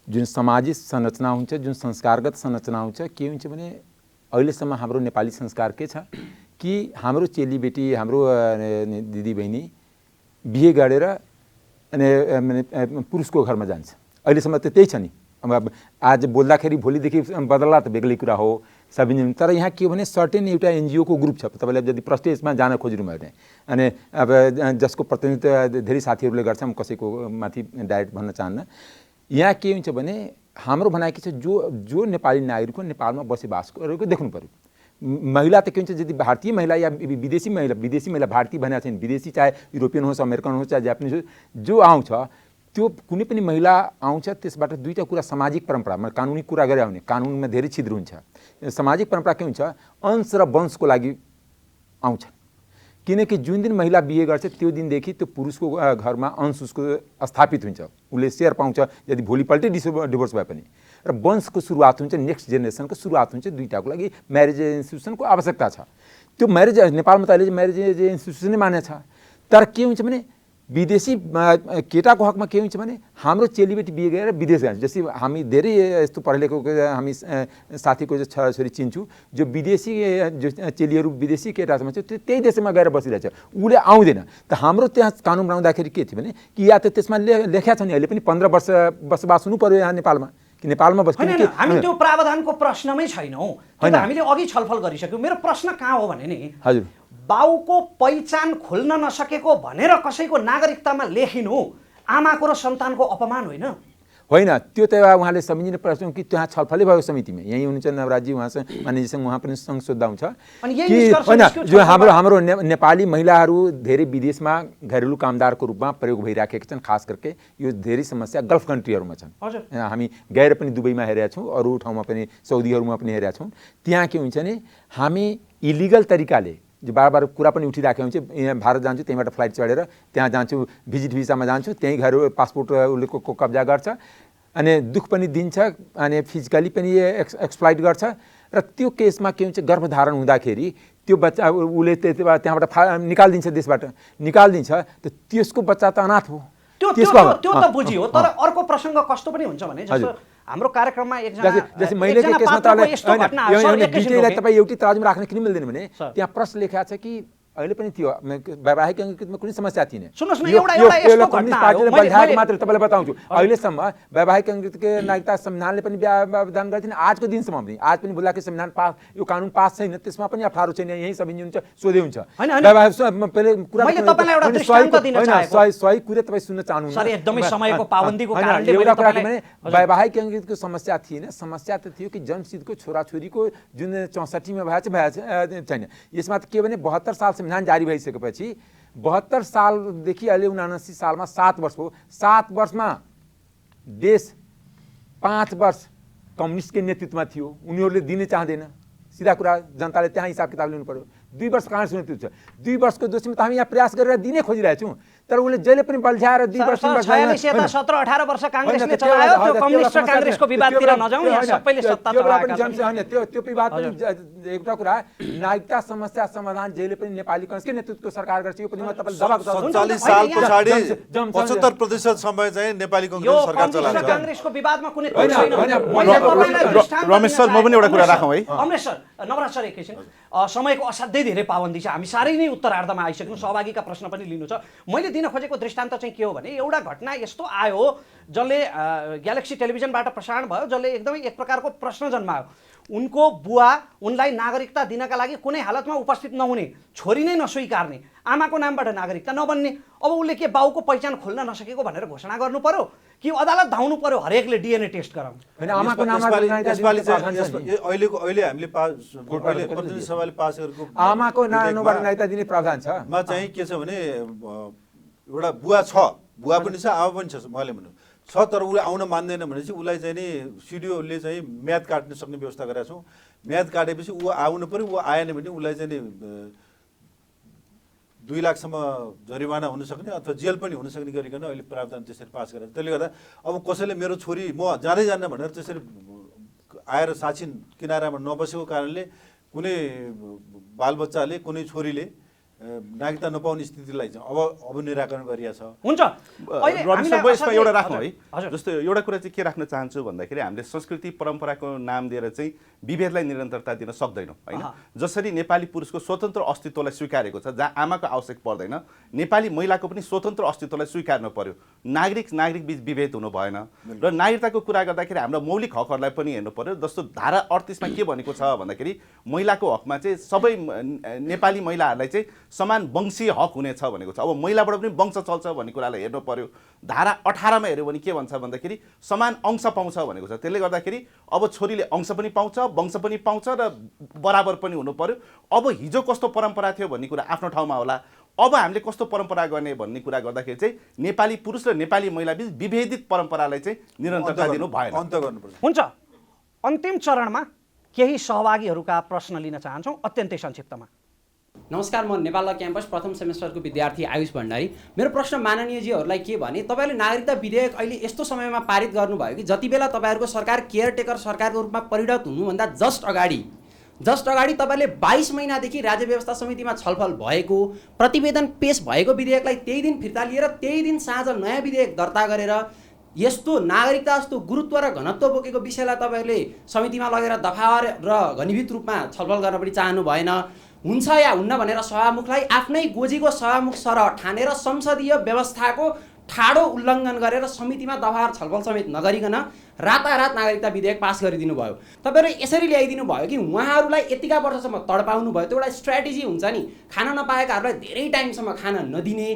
जुन सामाजिक संरचना हुन्छ, जुन संस्कारगत संरचना हुन्छ, के हुन्छ भने अहिलेसम्म हाम्रो नेपाली संस्कार के छ कि हाम्रो चेलीबेटी, हाम्रो दिदीबहिनी बिहे गरेर अनि पुरुषको घरमा जान्छ। अहिलेसम्म त त्यही छ नि। अब आज बोल्दाखेरि भोलिदेखि बदल्ला त बेग्लै कुरा हो सबै। तर यहाँ के भने सर्टेन एउटा एनजिओको ग्रुप छ, तपाईँले यदि प्रस्टेजमा जान खोज्नुभयो भने, अनि अब जसको प्रतिनिधित्व धेरै साथीहरूले गर्छ, म कसैको माथि डाइरेक्ट भन्न चाहन्न। यहाँ के हुन्छ भने हाम्रो भनाइ के छ, जो नेपाली नागरिक नेपालमा बसोबास गरेको देख्नु पर्यो। महिला त के हुन्छ, यदि भारतीय महिला या विदेशी महिला भारतीय भनेको छैन, विदेशी चाहे युरोपियन होस्, अमेरिकन होस्, चाहे जापानिज होस्, जो आउँछ त्यो कुनै पनि महिला आउँछ, त्यसबाट दुईवटा कुरा सामाजिक परम्परा, कानुनी कुरा गरे आउने, कानुनमा धेरै छिद्र हुन्छ। सामाजिक परम्परा के हुन्छ, अंश र वंशको लागि आउँछ। किनकि जुन दिन महिला बिहे गर्छ त्यो दिनदेखि त्यो पुरुषको घरमा अंश उसको स्थापित हुन्छ, उसले सेयर पाउँछ यदि भोलिपल्टै डिभोर्स भए पनि। र वंशको सुरुवात हुन्छ, नेक्स्ट जेनेरेसनको सुरुवात हुन्छ। दुईटाको लागि म्यारेज इन्स्टिट्युसनको आवश्यकता छ। त्यो म्यारेज नेपालमा त अहिले म्यारेज इन्स्टिट्युसनै मान्य छ। तर के हुन्छ भने विदेशी केटाको हकमा के हुन्छ भने हाम्रो चेलीबेटी बिहे गरेर विदेश जान्छ। जस्तै हामी धेरै यस्तो पढे लेखेको हामी साथीको छोराछोरी चिन्छु, जो विदेशी जो चेलीहरू विदेशी केटासँग छ, त्यही देशमा गएर बसिरहेछ, उसले आउँदैन। त हाम्रो त्यहाँ कानुन बनाउँदाखेरि के थियो भने कि या त त्यसमा लेखेको छ नि अहिले पनि 15 वर्ष बसोबास हुनु पर्यो यहाँ नेपालमा, कि नेपालमा बस। हामी त्यो प्रावधानको प्रश्नमै छैनौँ, त्यो त हामीले अघि छलफल गरिसक्यौँ। मेरो प्रश्न कहाँ हो भने नि, हजुर, बाउको पहिचान खोल्न नसकेको भनेर कसैको नागरिकतामा लेखिनु आमाको र सन्तानको अपमान होइन? होइन, त्यो त उहाँले सम्झिने प्रश्न कि त्यहाँ छलफलै भयो समितिमा, यहीँ हुनुहुन्छ नवराजी, उहाँसँग मानिजीसँग उहाँ पनि संसोद्धा हुन्छ कि होइन, जो हाम्रो नेपाली महिलाहरू धेरै विदेशमा घरेलु कामदारको रूपमा प्रयोग भइराखेका छन्। खास करके यो धेरै समस्या गल्फ कन्ट्रीहरूमा छन्। हामी गएर पनि दुबईमा हेरेका छौँ, अरू ठाउँमा पनि सौदीहरूमा पनि हेरेका छौँ। त्यहाँ के हुन्छ भने हामी इलिगल तरिकाले जो बार कुरा पनि उठिराखेको हुन्छ, यहाँ भारत जान्छु, त्यहीँबाट फ्लाइट चढेर त्यहाँ जान्छु, भिजिट भिसामा जान्छु, त्यहीँ घर पासपोर्ट उसले कब्जा गर्छ, अनि दुःख पनि दिन्छ, अनि फिजिकली पनि एक्सप्लोइट गर्छ। र त्यो केसमा के हुन्छ, गर्भधारण हुँदाखेरि त्यो बच्चा उसले त्यहाँबाट निकालिदिन्छ, देशबाट निकालिदिन्छ, त त्यसको बच्चा त अनाथ हो। त्यो त बुझियो। तर अर्को प्रसङ्ग कस्तो पनि हुन्छ भने, जस्तो हाम्रो कार्यक्रममा जस्तै मैले के केसमा तपाईँ एउटै तराजुमा राख्न किन मिल्दैन भने त्यहाँ प्रश्न लेखेको छ कि अहिले पनि थियो वैवाहिक अंगीकृतमा कुनै समस्या थिएन। सुन्नुहोस् न, एउटा कम्युनिस्ट पार्टीले बधाएको मात्र तपाईँलाई बताउँछु, अहिलेसम्म वैवाहिक अंगीकृतको नागरिकता संविधानले पनि व्यवधान गर्दैन, आजको दिनसम्म पनि। आज पनि बोल्दाखेरि संविधान पास, यो कानुन पास छैन, त्यसमा पनि अप्ठ्यारो छैन, यही सबै हुन्छ सोधे हुन्छ। सही कुरा तपाईँ सुन्न चाहनुहुन्छ, वैवाहिक अंगीकृतको समस्या थिएन। समस्या त थियो कि जन्मसिद्धको छोराछोरीको जुन 64 मा भएछ छैन। यसमा त के भने 72 साल संविधान जारी भइसकेपछि 72 सालदेखि अहिले 79 सालमा 7 वर्ष हो। 7 वर्षमा देश 5 वर्ष कम्युनिस्टकै नेतृत्वमा थियो, उनीहरूले दिनै चाहँदैन। सिधा कुरा, जनताले त्यहाँ हिसाब किताब लिनु पर्यो। 2 वर्ष काङ्ग्रेस नेतृत्व छ, 2 वर्षको दोषीमा त हामी यहाँ प्रयास गरेर दिनै खोजिरहेछौँ, तर उसले जहिले पनि बल्झाएर 2 वर्ष 17-18 वर्ष काङ्ग्रेसले चलायो। त्यो कम्युनिस्ट र काङ्ग्रेसको विवादतिर नजाउँ, यहाँ सबैले सत्ता चलाएका छन्। त्यो विवाद पनि एउटा कुरा, नागरिकता समस्या समाधान जहिले पनि नेपाली काङ्ग्रेसकै नेतृत्वको सरकार गर्छ। यो पनि म तपाईँलाई जवाब दिन्छु। 47 साल पछाडि 75% समय चाहिँ नेपाली काङ्ग्रेस सरकार चलाएको छ। काङ्ग्रेसको विवादमा कुनै छैन। रमेश सर, म पनि एउटा कुरा राखौँ है। रमेश सर, नवराज सर, एकैछिन, समयको असाध्यै धेरै पाबन्दी छ, हामी साह्रै नै उत्तरार्धमा आइसक्यौँ, सहभागीका प्रश्न पनि लिनु छ। मैले दिन खोजेको दृष्टान्त चाहिँ के हो भने, एउटा घटना यस्तो आयो जसले ग्यालेक्सी टेलिभिजनबाट प्रसारण भयो, जसले एकदमै एक प्रकारको प्रश्न जन्मायो। उनको बुवा उनलाई नागरिकता दिनका लागि कुनै हालतमा उपस्थित नहुने, छोरी नै नस्वीकार्ने, आमाको नामबाट नागरिकता नबन्ने। अब उसले के बाउको पहिचान खोल्न नसकेको भनेर घोषणा गर्नु पर्यो कि अदालत धाउनु पर्यो हरेकले डिएनए टेस्ट गराउनु? आमाको नाममा अहिले हामीले प्रतिनिधि सभाले पास गरेको आमाको नामबाट नागरिकता दिने प्रावधान छ। मा चाहिँ के छ भने एउटा बुवा छ, बुवा पनि छ, आमा पनि छ, उहाँले भन्नु छ, तर उसले आउन मान्दैन भनेपछि उसलाई चाहिँ नि सिडिओले चाहिँ म्याद काट्न सक्ने व्यवस्था गरेका छौँ। म्याद काटेपछि ऊ आउनु पऱ्यो, ऊ आएन भने उसलाई चाहिँ नि 2 लाखसम्म जरिवाना हुनसक्ने अथवा जेल पनि हुनसक्ने गरिकन अहिले प्रावधान त्यसरी पास गरेर त्यसले गर्दा अब कसैले मेरो छोरी म जाँदै जान्न भनेर त्यसरी आएर साक्षी किनारामा नबसेको कारणले कुनै बालबच्चाले कुनै छोरीले नागरिकता नपाउने स्थितिलाई चाहिँ अब निराकरण गरिया छ। हुन्छ अहिले रमेश हामीलाई बाबु, यसमा एउटा राख्नु है। हजुर। जस्तो एउटा कुरा चाहिँ के राख्न चाहन्छु भन्दाखेरि हामीले संस्कृति परम्पराको नाम दिएर चाहिँ विभेदलाई निरन्तरता दिन सक्दैनौँ होइन। जसरी नेपाली पुरुषको स्वतन्त्र अस्तित्वलाई स्वीकारेको छ, जहाँ आमाको आवश्यक पर्दैन, नेपाली महिलाको पनि स्वतन्त्र अस्तित्वलाई स्वीकार्नु पर्यो। नागरिक बीच विभेद हुनु भएन। र नागरिकताको कुरा गर्दाखेरि हाम्रो मौलिक हकहरूलाई पनि हेर्नु पर्यो। जस्तो धारा 38मा के भनेको छ भन्दाखेरि महिलाको हकमा चाहिँ सबै नेपाली महिलाहरूलाई चाहिँ समान वंशीय हक हुनेछ भनेको छ। अब महिलाबाट पनि वंश चल्छ भन्ने कुरालाई हेर्नु पर्यो। धारा 18मा हेऱ्यो भने के भन्छ भन्दाखेरि समान अंश पाउँछ भनेको छ। त्यसले गर्दाखेरि अब छोरीले अंश पनि पाउँछ, वंश पनि पाउँछ र बराबर पनि हुनु पर्यो। अब हिजो कस्तो परम्परा थियो भन्ने कुरा आफ्नो ठाउँमा होला, अब हामीले कस्तो परम्परा गर्ने भन्ने कुरा गर्दाखेरि चाहिँ नेपाली पुरुष र नेपाली महिला बीच विभेदित परम्परालाई चाहिँ निरन्तरता दिनु भएन। अन्त गर्नुपर्छ। हुन्छ, अन्तिम चरणमा केही सहभागीहरूका प्रश्न लिन चाहन्छौँ अत्यन्तै संक्षिप्तमा। नमस्कार, म नेपाल ल क्याम्पस प्रथम सेमेस्टरको विद्यार्थी आयुष भण्डारी। मेरो प्रश्न माननीयजीहरूलाई के भने, तपाईँले नागरिकता विधेयक अहिले यस्तो समयमा पारित गर्नुभयो कि जति बेला तपाईँहरूको सरकार केयरटेकर सरकारको रूपमा परिणत हुनुभन्दा जस्ट अगाडि तपाईँले 22 महिनादेखि राज्य व्यवस्था समितिमा छलफल भएको, प्रतिवेदन पेश भएको विधेयकलाई त्यही दिन फिर्ता लिएर त्यही दिन साँझ नयाँ विधेयक दर्ता गरेर यस्तो नागरिकता जस्तो गुरुत्व र घनत्व बोकेको विषयलाई तपाईँहरूले समितिमा लगेर दफावार र घनीभूत रूपमा छलफल गर्न पनि चाहनु भएन। हुन्छ या हुन्न भनेर सभामुखलाई आफ्नै गोजीको सभामुख सरह ठानेर संसदीय व्यवस्थाको ठाडो उल्लङ्घन गरेर समितिमा दफावार छलफल समेत नगरिकन रातारात नागरिकता विधेयक पास गरिदिनु भयो। तपाईँहरूले यसरी ल्याइदिनु भयो कि उहाँहरूलाई यतिका वर्षसम्म तडपाउनु भयो। त्यो एउटा स्ट्राटेजी हुन्छ नि, खान नपाएकाहरूलाई धेरै टाइमसम्म खान नदिने,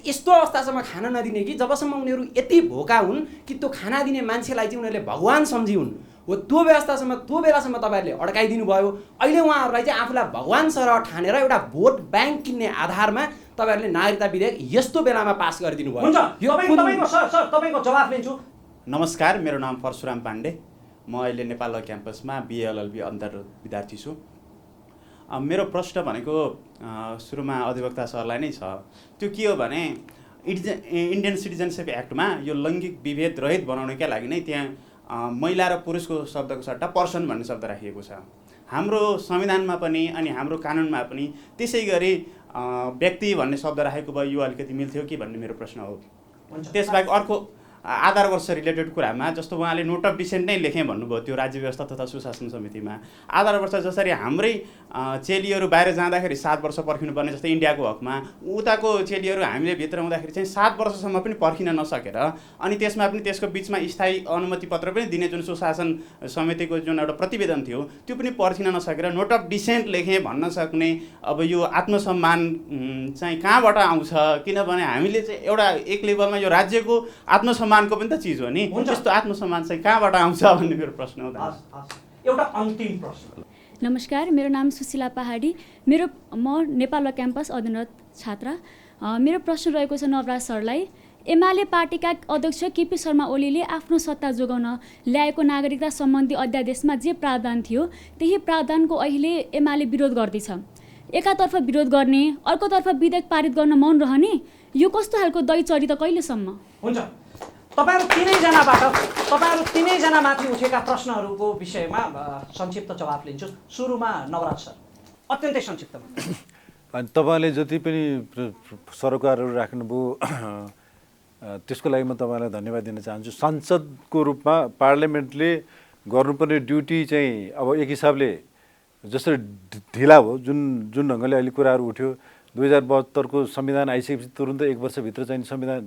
यस्तो अवस्थासम्म खान नदिने कि जबसम्म उनीहरू यति भोका हुन् कि त्यो खाना दिने मान्छेलाई चाहिँ उनीहरूले भगवान सम्झिउन्। हो त्यो व्यवस्थासम्म त्यो बेलासम्म तपाईँहरूले अड्काइदिनु भयो। अहिले उहाँहरूलाई चाहिँ आफूलाई भगवान सरह ठानेर एउटा भोट ब्याङ्क किन्ने आधारमा तपाईँहरूले नागरिकता विधेयक यस्तो बेलामा पास गरिदिनु भयो। तपाईँको जवाफ लिन्छु। नमस्कार, मेरो नाम परशुराम पाण्डे। म अहिले नेपाल ल क्याम्पसमा BA-LLB अन्तर्गत विद्यार्थी छु। मेरो प्रश्न भनेको सुरुमा अधिवक्ता सरलाई नै छ। त्यो के हो भने इन्डियन सिटिजनसिप एक्टमा यो लैङ्गिक विभेद रहित बनाउनका लागि नै त्यहाँ महिला र पुरुषको शब्दको सट्टा पर्सन भन्ने शब्द राखिएको छ। हाम्रो संविधानमा पनि अनि हाम्रो कानुनमा पनि त्यसै गरी व्यक्ति भन्ने शब्द राखेको भए यो अलिकति मिल्थ्यो कि भन्ने मेरो प्रश्न हो। त्यसबाहेक अर्को आधार वर्ष रिलेटेड कुरामा जस्तो उहाँले नोट अफ डिसेन्ट नै लेखेँ भन्नुभयो त्यो राज्य व्यवस्था तथा सुशासन समितिमा। आधार वर्ष जसरी हाम्रै चेलीहरू बाहिर जाँदाखेरि 7 वर्ष पर्खिनुपर्ने जस्तै इन्डियाको हकमा, उताको चेलीहरू हामीले भित्र हुँदाखेरि चाहिँ 7 वर्षसम्म पनि पर्खिन नसकेर अनि त्यसमा पनि त्यसको बिचमा स्थायी अनुमति पत्र पनि दिने जुन सुशासन समितिको जुन एउटा प्रतिवेदन थियो त्यो पनि पर्खिन नसकेर नोट अफ डिसेन्ट लेखेँ भन्न सक्ने अब यो आत्मसम्मान चाहिँ कहाँबाट आउँछ? किनभने हामीले चाहिँ एउटा एक लेभलमा यो राज्यको आत्मसम्मानको पनि त चिज हो नि, त्यस्तो आत्मसम्मान चाहिँ कहाँबाट आउँछ भन्ने मेरो प्रश्न हो। एउटा अन्तिम प्रश्न। नमस्कार, मेरो नाम सुशीला पहाडी। म नेपाल ल क्याम्पस अध्ययनरत छात्रा। मेरो प्रश्न रहेको छ नवराज सरलाई। एमाले पार्टीका अध्यक्ष केपी शर्मा ओलीले आफ्नो सत्ता जोगाउन ल्याएको नागरिकता सम्बन्धी अध्यादेशमा जे प्रावधान थियो त्यही प्रावधानको अहिले एमाले विरोध गर्दैछ। एकातर्फ विरोध गर्ने, अर्कोतर्फ विधेयक पारित गर्न मौन रहने, यो कस्तो खालको दही चरी त कहिलेसम्म? हुन्छ, तपाईँहरू तिनैजनामाथि उठेका प्रश्नहरूको विषयमा संक्षिप्त जवाफ लिन्छु। सुरुमा नवराज सर, अत्यन्तै संक्षिप्तमा। अनि तपाईँले जति पनि सरोकारहरू राख्नुभयो त्यसको लागि म तपाईँलाई धन्यवाद दिन चाहन्छु। संसदको रूपमा पार्लियामेन्टले गर्नुपर्ने ड्युटी चाहिँ अब एक हिसाबले जसरी ढिला भयो, जुन ढङ्गले अहिले कुराहरू उठ्यो, 2072 संविधान आइसकेपछि तुरुन्त 1 वर्षभित्र चाहिँ संविधान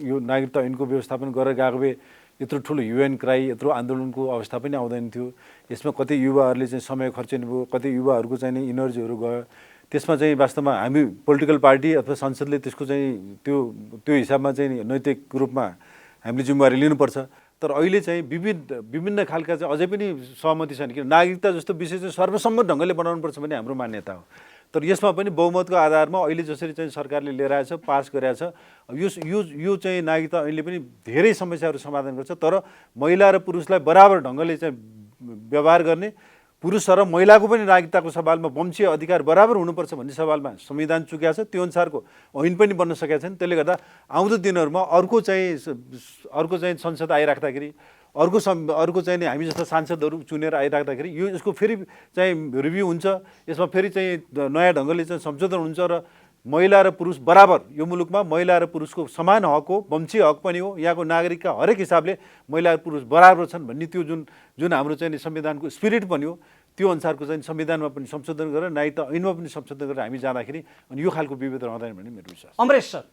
यो नागरिकता ऐनको व्यवस्थापन गरेर गएको भए यत्रो ठुलो UN क्राई, यत्रो आन्दोलनको अवस्था पनि आउँदैन थियो। यसमा कति युवाहरूले चाहिँ समय खर्चिनु भयो, कति युवाहरूको चाहिँ इनर्जीहरू गयो। त्यसमा चाहिँ वास्तवमा हामी पोलिटिकल पार्टी अथवा संसदले त्यसको चाहिँ त्यो हिसाबमा चाहिँ नैतिक रूपमा हामीले जिम्मेवारी लिनुपर्छ। तर अहिले चाहिँ विभिन्न खालका चाहिँ अझै पनि सहमति छैन। किन नागरिकता जस्तो विषय चाहिँ सर्वसम्मत ढङ्गले बनाउनुपर्छ भन्ने हाम्रो मान्यता हो। तर यसमा पनि बहुमतको आधारमा अहिले जसरी चाहिँ सरकारले लिएर आएछ, पास गरेछ, यो चाहिँ नागरिकता ऐनले पनि धेरै समस्याहरू समाधान गर्छ। तर महिला र पुरुषलाई बराबर ढङ्गले चाहिँ व्यवहार गर्ने, पुरुष र महिलाको पनि नागरिकताको सवालमा वंशीय अधिकार बराबर हुनुपर्छ भन्ने सवालमा संविधान चुकेको छ, त्यो अनुसारको ऐन पनि बन्न सकेका छैन। त्यसले गर्दा आउँदो दिनहरूमा अर्को चाहिँ संसद आइराख्दाखेरि अर्को चाहिँ नि हामी जस्ता सांसदहरू चुनेर आइराख्दाखेरि यसको फेरि चाहिँ रिभ्यू हुन्छ, यसमा फेरि चाहिँ नयाँ ढङ्गले चाहिँ संशोधन हुन्छ र महिला र पुरुष बराबर, यो मुलुकमा महिला र पुरुषको समान हक हो, वंशीय हक पनि हो, यहाँको नागरिकका हरेक हिसाबले महिला र पुरुष बराबर छन् भन्ने त्यो जुन हाम्रो चाहिँ संविधानको स्पिरिट पनि हो, त्यो अनुसारको चाहिँ संविधानमा पनि संशोधन गरेर नागरिकता ऐनमा पनि संशोधन गरेर हामी जाँदाखेरि अनि यो खालको विभेद रहँदैन भन्ने मेरो विश्वास। अमरेश सर,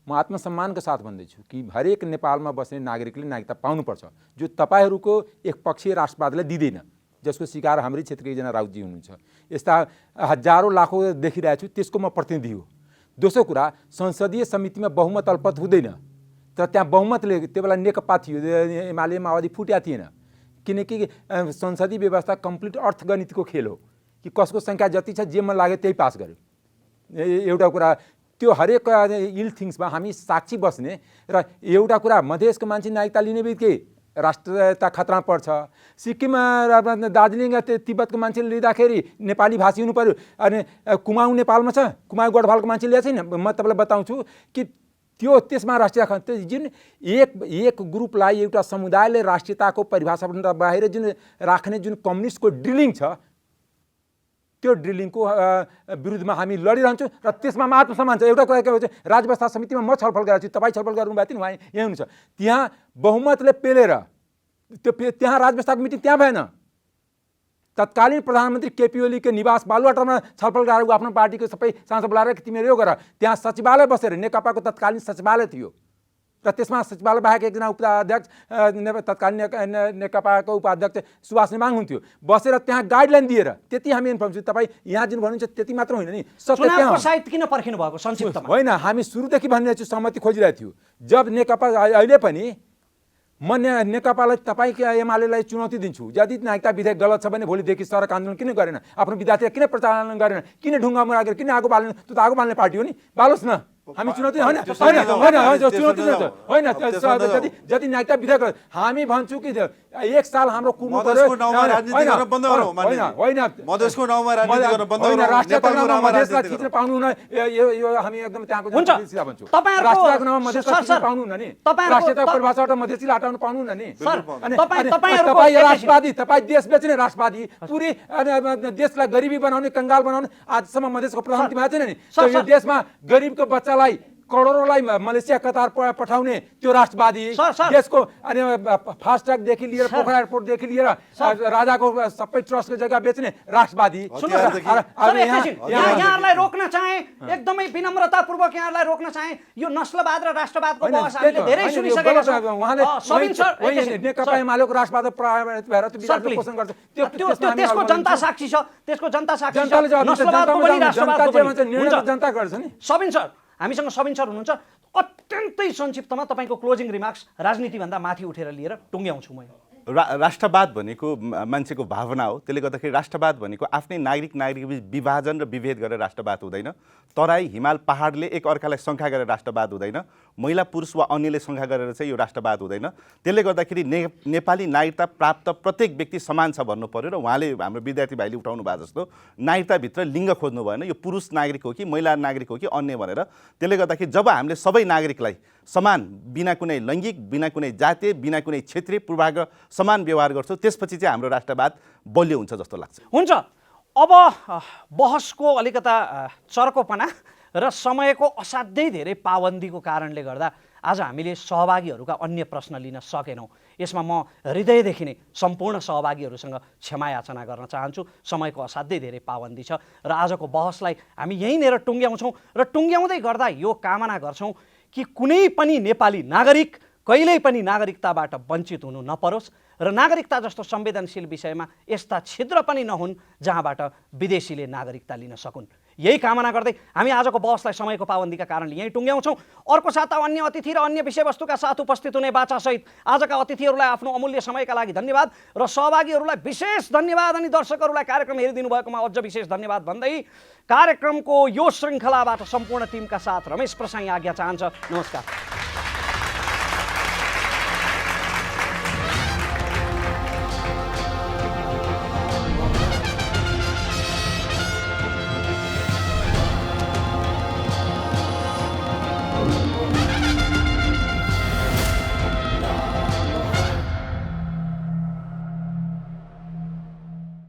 म आत्मसम्मानका साथ भन्दैछु कि हरेक नेपालमा बस्ने नागरिकले नागरिकता पाउनुपर्छ, जो तपाईँहरूको एकपक्षीय राष्ट्रवादलाई दिँदैन, जसको शिकार हाम्रै क्षेत्रका एकजना राउतजी हुनुहुन्छ। यस्ता हजारौँ लाखौँ देखिरहेको छु, त्यसको म प्रतिनिधि हो। दोस्रो कुरा, संसदीय समितिमा बहुमत अल्पत हुँदैन, तर त्यहाँ बहुमतले त्यो बेला नेकपा थियो, एमाले माओवादी फुट्या थिएन, किनकि संसदीय व्यवस्था कम्प्लिट अर्थगणितको खेल हो कि कसको सङ्ख्या जति छ जे मन लाग्यो त्यही पास गर्यो। एउटा कुरा त्यो हरेक इल थिङ्समा हामी साक्षी बस्ने र एउटा कुरा मधेसको मान्छे नागरिकता लिने बित्तिकै राष्ट्रियता खतरामा पर्छ। सिक्किम दार्जिलिङ तिब्बतको मान्छेले लिँदाखेरि नेपाली भाषी हुनु पर्यो, अनि कुमाऊँ नेपालमा छ, कुमाऊँ गढवालको मान्छे ल्याएको छैन। म तपाईँलाई बताउँछु कि त्यसमा राष्ट्रिय जुन एक ग्रुपलाई एउटा समुदायले राष्ट्रियताको परिभाषाभन्दा बाहिर जुन राख्ने जुन कम्युनिस्टको ड्रिलिङ छ, त्यो ड्रिलिङको विरुद्धमा हामी लडिरहन्छौँ र त्यसमा आत्मसम्मान छ। एउटा कुरा के भन्छ, राजव्यवस्था समितिमा म छलफल गरेको छु, तपाईँ छलफल गर्नुभएको थियो नि, उहाँ यहीँ हुनुहुन्छ, त्यहाँ बहुमतले पेलेर त्यहाँ राजव्यवस्थाको मिटिङ त्यहाँ भएन। तत्कालीन प्रधानमन्त्री केपी ओलीको निवास बालुवाटारमा छलफल गरेर आफ्नो पार्टीको सबै सांसद बोलाएर तिमीहरू यो गर, त्यहाँ सचिवालय बसेर नेकपाको तत्कालीन सचिवालय थियो र त्यसमा सचिवालय बाहेक एकजना उपाध्यक्ष तत्कालीन नेकपाको उपाध्यक्ष सुभाष नेमाङ हुन्थ्यो, बसेर त्यहाँ गाइडलाइन दिएर त्यति हामी इन्फर्म छु। तपाईँ यहाँ जुन भन्नुहुन्छ त्यति मात्र होइन नि, चुनावको सायद किन पर्खिनु भएको संक्षिप्तमा? होइन, हामी सुरुदेखि भनिरहेको छु सहमति खोजिरहेको थियो। जब नेकपा अहिले पनि म नेकपालाई तपाईँको एमालेलाई चुनौती दिन्छु, यदि नागरिकता विधेयक गलत छ भने भोलिदेखि सडक आन्दोलन किन गरेन, आफ्नो विद्यार्थीलाई किन प्रचार गरेन, किन ढुङ्गा मुरागेर किन आगो बाल्ने, त्यो त आगो बाल्ने पार्टी हो नि, बालोस् न। हामी चुनौती होइन चुनौती होइन, जति नागरिकता विधेयक हामी भन्छौँ कि 1 साल हाम्रो कुर्नु पर्यो, मधेसलाई खिच्न पाउनु हुन, यो हामी एकदम त्यहाँको भन्छौँ। राष्ट्रको नाममा मधेसलाई खिच्न पाउनु हुन नि, राष्ट्रियताको परिभाषाबाट मधेसीलाई हटाउनु पाउनु हुन नि। तपाईँ राष्ट्रवादी, तपाईँ देश बेच्ने राष्ट्रवादी, पुरै देशलाई गरिबी बनाउने, कङ्गाल बनाउने, आजसम्म मधेसको प्रधानमन्त्री भएको छैन नि। यो देशमा गरिबको बच्चालाई करोडौँलाई मलेसिया कतार पठाउने त्यो राष्ट्रवादी, देशको अनि फास्ट्यागदेखि लिएर पोखरा एयरपोर्टदेखि लिएर राजाको सबै ट्रस्टको जग्गा बेच्ने राष्ट्रवादी। यहाँहरूलाई रोक्न चाहे, एकदमै विनम्रतापूर्वक यहाँहरूलाई रोक्न चाहे, यो नस्लवाद र राष्ट्रवादको बहस हामीले धेरै सुनिसकेका छौँ। नेकपा एमालेको राष्ट्रवाद भएर पोषण गर्छ, त्यसको जनता साक्षी छ, त्यसको जनता साक्षी छ, नस्लवादको पनि राष्ट्रवादको पनि जनता गर्छ नि। सबिन सर, हामीसँग सबिन सर हुनुहुन्छ, अत्यन्तै संक्षिप्तमा तपाईँको क्लोजिङ रिमार्क्स राजनीतिभन्दा माथि उठेर लिएर टुङ्ग्याउँछु म। राष्ट्रवाद भनेको मान्छेको भावना हो, त्यसले गर्दाखेरि राष्ट्रवाद भनेको आफ्नै नागरिक विभाजन र विभेद गरेर राष्ट्रवाद हुँदैन। तराई हिमाल पहाडले एक अर्कालाई शङ्का गरेर राष्ट्रवाद हुँदैन, महिला पुरुष वा अन्यले शङ्का गरेर चाहिँ यो राष्ट्रवाद हुँदैन। त्यसले गर्दाखेरि नेपाली नागरिकता प्राप्त प्रत्येक व्यक्ति समान छ भन्नु पर्यो र उहाँले हाम्रो विद्यार्थी भाइले उठाउनु भएको जस्तो नागरिकताभित्र लिङ्ग खोज्नु भएन, यो पुरुष नागरिक हो कि महिला नागरिक हो कि अन्य भनेर। त्यसले गर्दाखेरि जब हामीले सबै नागरिकलाई समान, बिना कुनै लैङ्गिक, बिना कुनै जातीय, बिना कुनै क्षेत्रीय पूर्वाग्रह समान व्यवहार गर्छौँ, त्यसपछि चाहिँ हाम्रो राष्ट्रवाद बलियो हुन्छ जस्तो लाग्छ। हुन्छ, अब बहसको अलिकता चर्कोपना र समयको असाध्यै धेरै पाबन्दीको कारणले गर्दा आज हामीले सहभागीहरूका अन्य प्रश्न लिन सकेनौँ। यसमा म हृदयदेखि नै सम्पूर्ण सहभागीहरूसँग क्षमा याचना गर्न चाहन्छु। समयको असाध्यै धेरै पाबन्दी छ र आजको बहसलाई हामी यहीँनिर टुङ्ग्याउँछौँ र टुङ्ग्याउँदै गर्दा यो कामना गर्छौँ कि कुनै पनि नेपाली नागरिक कहिल्यै पनि नागरिकताबाट वञ्चित हुनु नपरोस् र नागरिकता जस्तो संवेदनशील विषयमा यस्ता छिद्र पनि नहुन् जहाँबाट विदेशीले नागरिकता लिन सकुन्। यही कामना गर्दै हामी आजको बहसलाई समयको पाबन्दीका कारणले यहीँ टुङ्ग्याउँछौँ। अर्को साता अन्य अतिथि र अन्य विषयवस्तुका साथ उपस्थित हुने बाचासहित आजका अतिथिहरूलाई आफ्नो अमूल्य समयका लागि धन्यवाद र सहभागीहरूलाई विशेष धन्यवाद अनि दर्शकहरूलाई कार्यक्रम हेरिदिनु भएकोमा अझ विशेष धन्यवाद भन्दै कार्यक्रमको यो श्रृङ्खलाबाट सम्पूर्ण टिमका साथ रमेश प्रसाई आज्ञा चाहन्छ। नमस्कार।